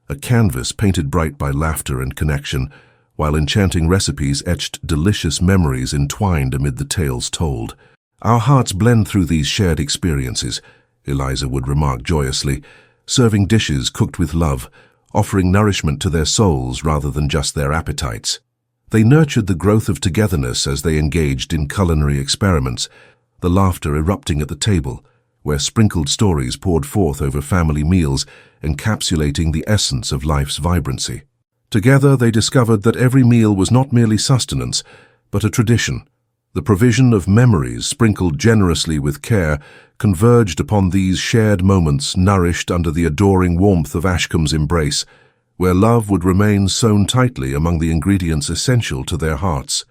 a canvas painted bright by laughter and connection, while enchanting recipes etched delicious memories entwined amid the tales told. Our hearts blend through these shared experiences, Eliza would remark joyously, serving dishes cooked with love, offering nourishment to their souls rather than just their appetites. They nurtured the growth of togetherness as they engaged in culinary experiments, the laughter erupting at the table, where sprinkled stories poured forth over family meals, encapsulating the essence of life's vibrancy. Together they discovered that every meal was not merely sustenance, but a tradition. The provision of memories, sprinkled generously with care, converged upon these shared moments nourished under the adoring warmth of Ashcombe's embrace, where love would remain sewn tightly among the ingredients essential to their hearts.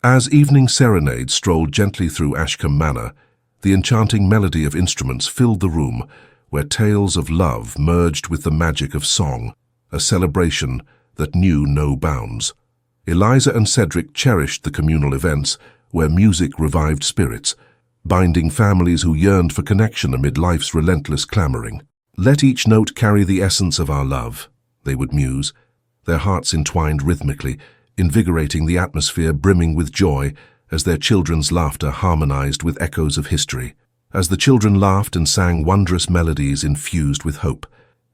As evening serenades strolled gently through Ashcombe Manor, the enchanting melody of instruments filled the room, where tales of love merged with the magic of song, a celebration that knew no bounds. Eliza and Cedric cherished the communal events, where music revived spirits, binding families who yearned for connection amid life's relentless clamoring. "Let each note carry the essence of our love," they would muse, their hearts entwined rhythmically, invigorating the atmosphere brimming with joy as their children's laughter harmonized with echoes of history. As the children laughed and sang wondrous melodies infused with hope,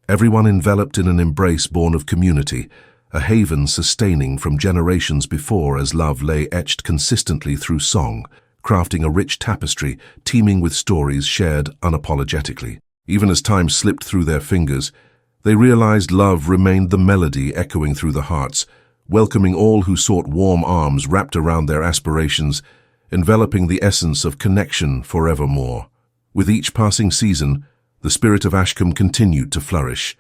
everyone enveloped in an embrace born of community, a haven sustaining from generations before as love lay etched consistently through song, crafting a rich tapestry teeming with stories shared unapologetically. Even as time slipped through their fingers, they realized love remained the melody echoing through the hearts, welcoming all who sought warm arms wrapped around their aspirations, enveloping the essence of connection forevermore. With each passing season, the spirit of Ashcombe continued to flourish,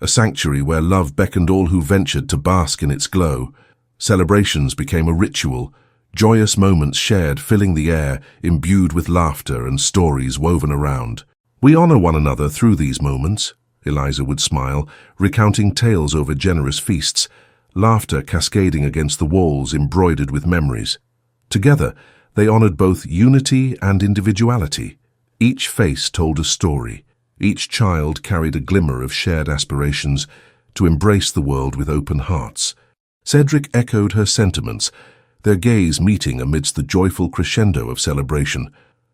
a sanctuary where love beckoned all who ventured to bask in its glow. Celebrations became a ritual, joyous moments shared filling the air, imbued with laughter and stories woven around. "We honor one another through these moments," Eliza would smile, recounting tales over generous feasts, laughter cascading against the walls embroidered with memories. Together, they honored both unity and individuality. Each face told a story. Each child carried a glimmer of shared aspirations to embrace the world with open hearts. Cedric echoed her sentiments, their gaze meeting amidst the joyful crescendo of celebration,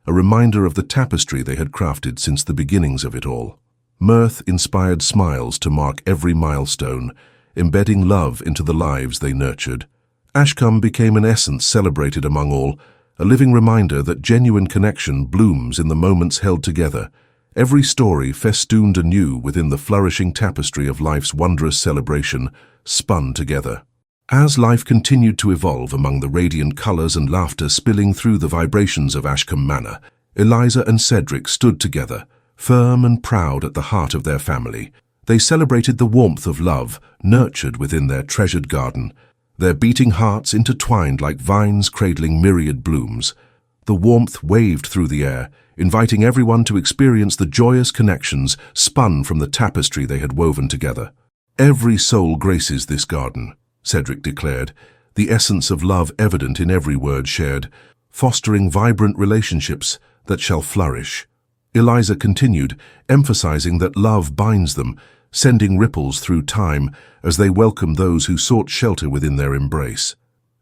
a reminder of the tapestry they had crafted since the beginnings of it all. Mirth inspired smiles to mark every milestone, embedding love into the lives they nurtured. Ashcombe became an essence celebrated among all, a living reminder that genuine connection blooms in the moments held together, every story festooned anew within the flourishing tapestry of life's wondrous celebration, spun together. As life continued to evolve among the radiant colors and laughter spilling through the vibrations of Ashcombe Manor, Eliza and Cedric stood together, firm and proud at the heart of their family. They celebrated the warmth of love nurtured within their treasured garden, their beating hearts intertwined like vines cradling myriad blooms. The warmth waved through the air, inviting everyone to experience the joyous connections spun from the tapestry they had woven together. "Every soul graces this garden," Cedric declared, the essence of love evident in every word shared, fostering vibrant relationships that shall flourish. Eliza continued, emphasizing that love binds them, sending ripples through time as they welcomed those who sought shelter within their embrace.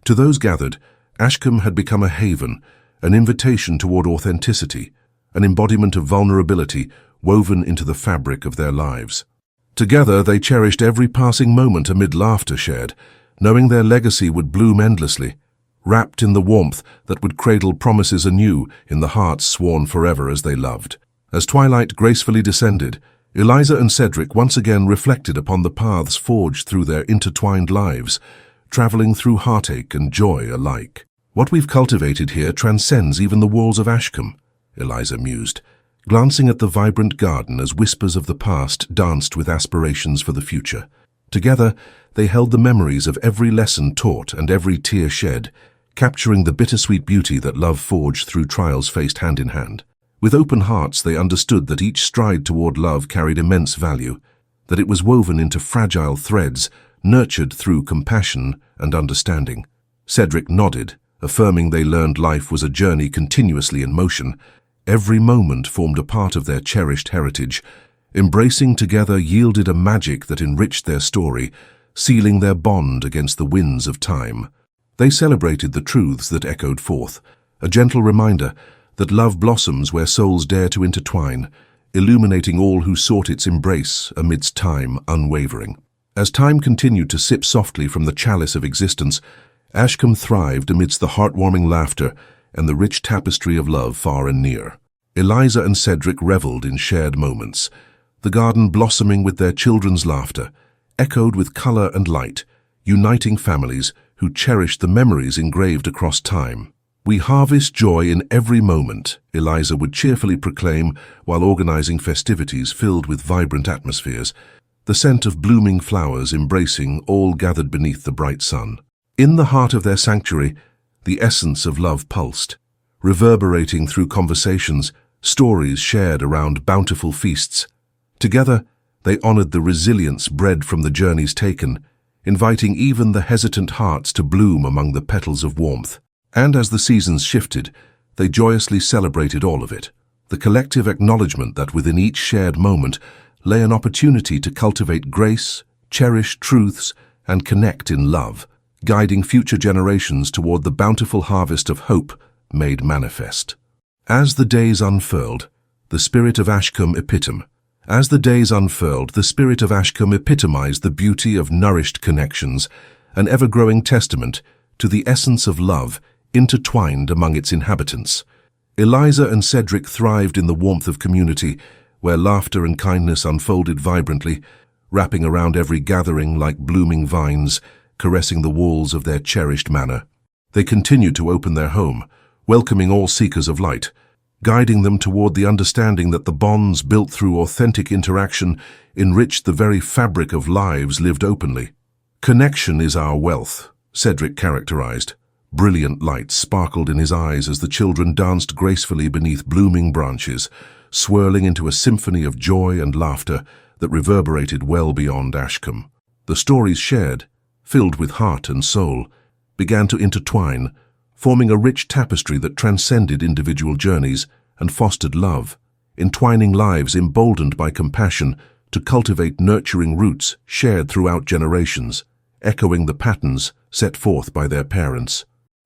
To those gathered, Ashcombe had become a haven, an invitation toward authenticity, an embodiment of vulnerability woven into the fabric of their lives. Together they cherished every passing moment amid laughter shared, knowing their legacy would bloom endlessly, wrapped in the warmth that would cradle promises anew in the hearts sworn forever as they loved. As twilight gracefully descended, Eliza and Cedric once again reflected upon the paths forged through their intertwined lives, traveling through heartache and joy alike. "What we've cultivated here transcends even the walls of Ashcombe," Eliza mused, glancing at the vibrant garden as whispers of the past danced with aspirations for the future. Together, they held the memories of every lesson taught and every tear shed, capturing the bittersweet beauty that love forged through trials faced hand in hand. With open hearts, they understood that each stride toward love carried immense value, that it was woven into fragile threads, nurtured through compassion and understanding. Cedric nodded, affirming they learned life was a journey continuously in motion. Every moment formed a part of their cherished heritage. Embracing together yielded a magic that enriched their story, sealing their bond against the winds of time. They celebrated the truths that echoed forth, a gentle reminder that love blossoms where souls dare to intertwine, illuminating all who sought its embrace amidst time unwavering. As time continued to sip softly from the chalice of existence, Ashcombe thrived amidst the heartwarming laughter and the rich tapestry of love far and near. Eliza and Cedric reveled in shared moments, the garden blossoming with their children's laughter, echoed with color and light, uniting families who cherished the memories engraved across time. "We harvest joy in every moment," Eliza would cheerfully proclaim while organizing festivities filled with vibrant atmospheres, the scent of blooming flowers embracing all gathered beneath the bright sun. In the heart of their sanctuary, the essence of love pulsed, reverberating through conversations, stories shared around bountiful feasts. Together, they honored the resilience bred from the journeys taken, inviting even the hesitant hearts to bloom among the petals of warmth. And as the seasons shifted, they joyously celebrated all of it, the collective acknowledgement that within each shared moment lay an opportunity to cultivate grace, cherish truths, and connect in love, guiding future generations toward the bountiful harvest of hope made manifest. As the days unfurled, the spirit of Ashcombe epitomized the beauty of nourished connections, an ever-growing testament to the essence of love intertwined among its inhabitants. Eliza and Cedric thrived in the warmth of community, where laughter and kindness unfolded vibrantly, wrapping around every gathering like blooming vines, caressing the walls of their cherished manor. They continued to open their home, welcoming all seekers of light, guiding them toward the understanding that the bonds built through authentic interaction enriched the very fabric of lives lived openly. "Connection is our wealth," Cedric characterized. Brilliant light sparkled in his eyes as the children danced gracefully beneath blooming branches, swirling into a symphony of joy and laughter that reverberated well beyond Ashcombe. The stories shared, filled with heart and soul, began to intertwine, forming a rich tapestry that transcended individual journeys and fostered love, entwining lives emboldened by compassion to cultivate nurturing roots shared throughout generations, echoing the patterns set forth by their parents.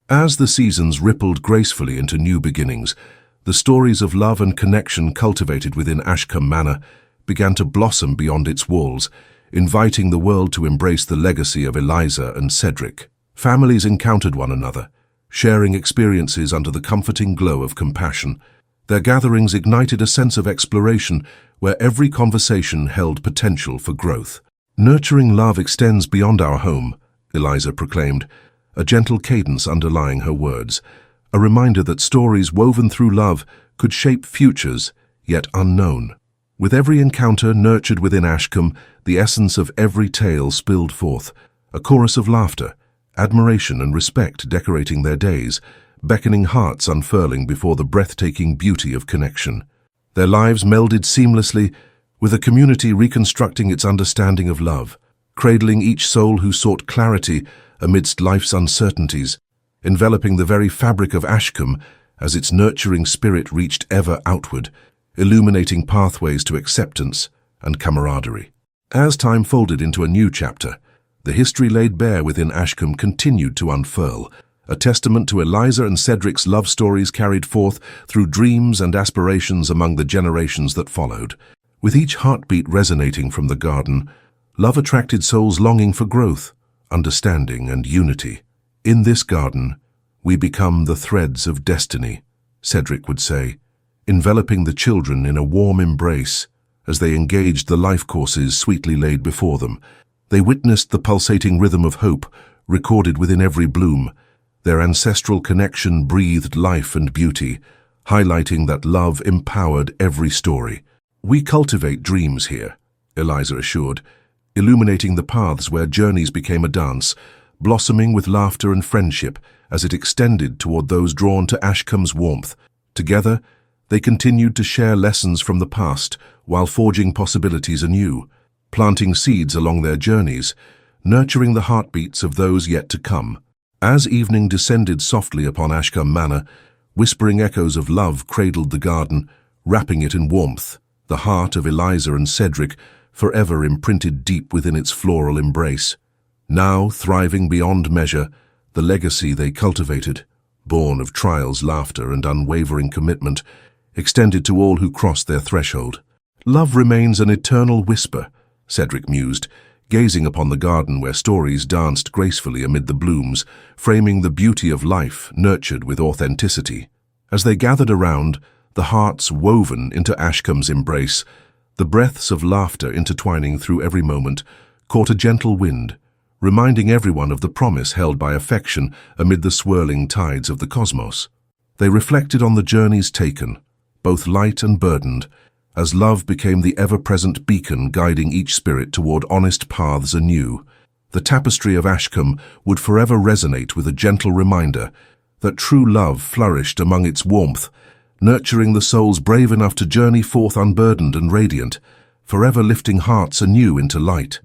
As the seasons rippled gracefully into new beginnings, the stories of love and connection cultivated within Ashcombe Manor began to blossom beyond its walls, inviting the world to embrace the legacy of Eliza and Cedric. Families encountered one another, sharing experiences under the comforting glow of compassion. Their gatherings ignited a sense of exploration where every conversation held potential for growth. "Nurturing love extends beyond our home," Eliza proclaimed, a gentle cadence underlying her words, a reminder that stories woven through love could shape futures yet unknown. With every encounter nurtured within Ashcombe, the essence of every tale spilled forth, a chorus of laughter, admiration and respect decorating their days, beckoning hearts unfurling before the breathtaking beauty of connection. Their lives melded seamlessly, with a community reconstructing its understanding of love, cradling each soul who sought clarity amidst life's uncertainties, enveloping the very fabric of Ashcombe as its nurturing spirit reached ever outward, illuminating pathways to acceptance and camaraderie. As time folded into a new chapter, the history laid bare within Ashcombe continued to unfurl, a testament to Eliza and Cedric's love stories carried forth through dreams and aspirations among the generations that followed. With each heartbeat resonating from the garden, love attracted souls longing for growth, understanding, and unity. In this garden, "We become the threads of destiny," Cedric would say, enveloping the children in a warm embrace as they engaged the life courses sweetly laid before them. They witnessed the pulsating rhythm of hope recorded within every bloom. Their ancestral connection breathed life and beauty, highlighting that love empowered every story. "We cultivate dreams here," Eliza assured, illuminating the paths where journeys became a dance, blossoming with laughter and friendship as it extended toward those drawn to Ashcombe's warmth. Together, they continued to share lessons from the past while forging possibilities anew, planting seeds along their journeys, nurturing the heartbeats of those yet to come. As evening descended softly upon Ashcombe Manor, whispering echoes of love cradled the garden, wrapping it in warmth, the heart of Eliza and Cedric forever imprinted deep within its floral embrace. Now, thriving beyond measure, the legacy they cultivated, born of trials, laughter, and unwavering commitment, extended to all who crossed their threshold. "Love remains an eternal whisper," Cedric mused, gazing upon the garden where stories danced gracefully amid the blooms, framing the beauty of life nurtured with authenticity. As they gathered around, the hearts woven into Ashcombe's embrace, the breaths of laughter intertwining through every moment, caught a gentle wind, reminding everyone of the promise held by affection amid the swirling tides of the cosmos. They reflected on the journeys taken, both light and burdened, as love became the ever-present beacon guiding each spirit toward honest paths anew. The tapestry of Ashcombe would forever resonate with a gentle reminder that true love flourished among its warmth, nurturing the souls brave enough to journey forth unburdened and radiant, forever lifting hearts anew into light.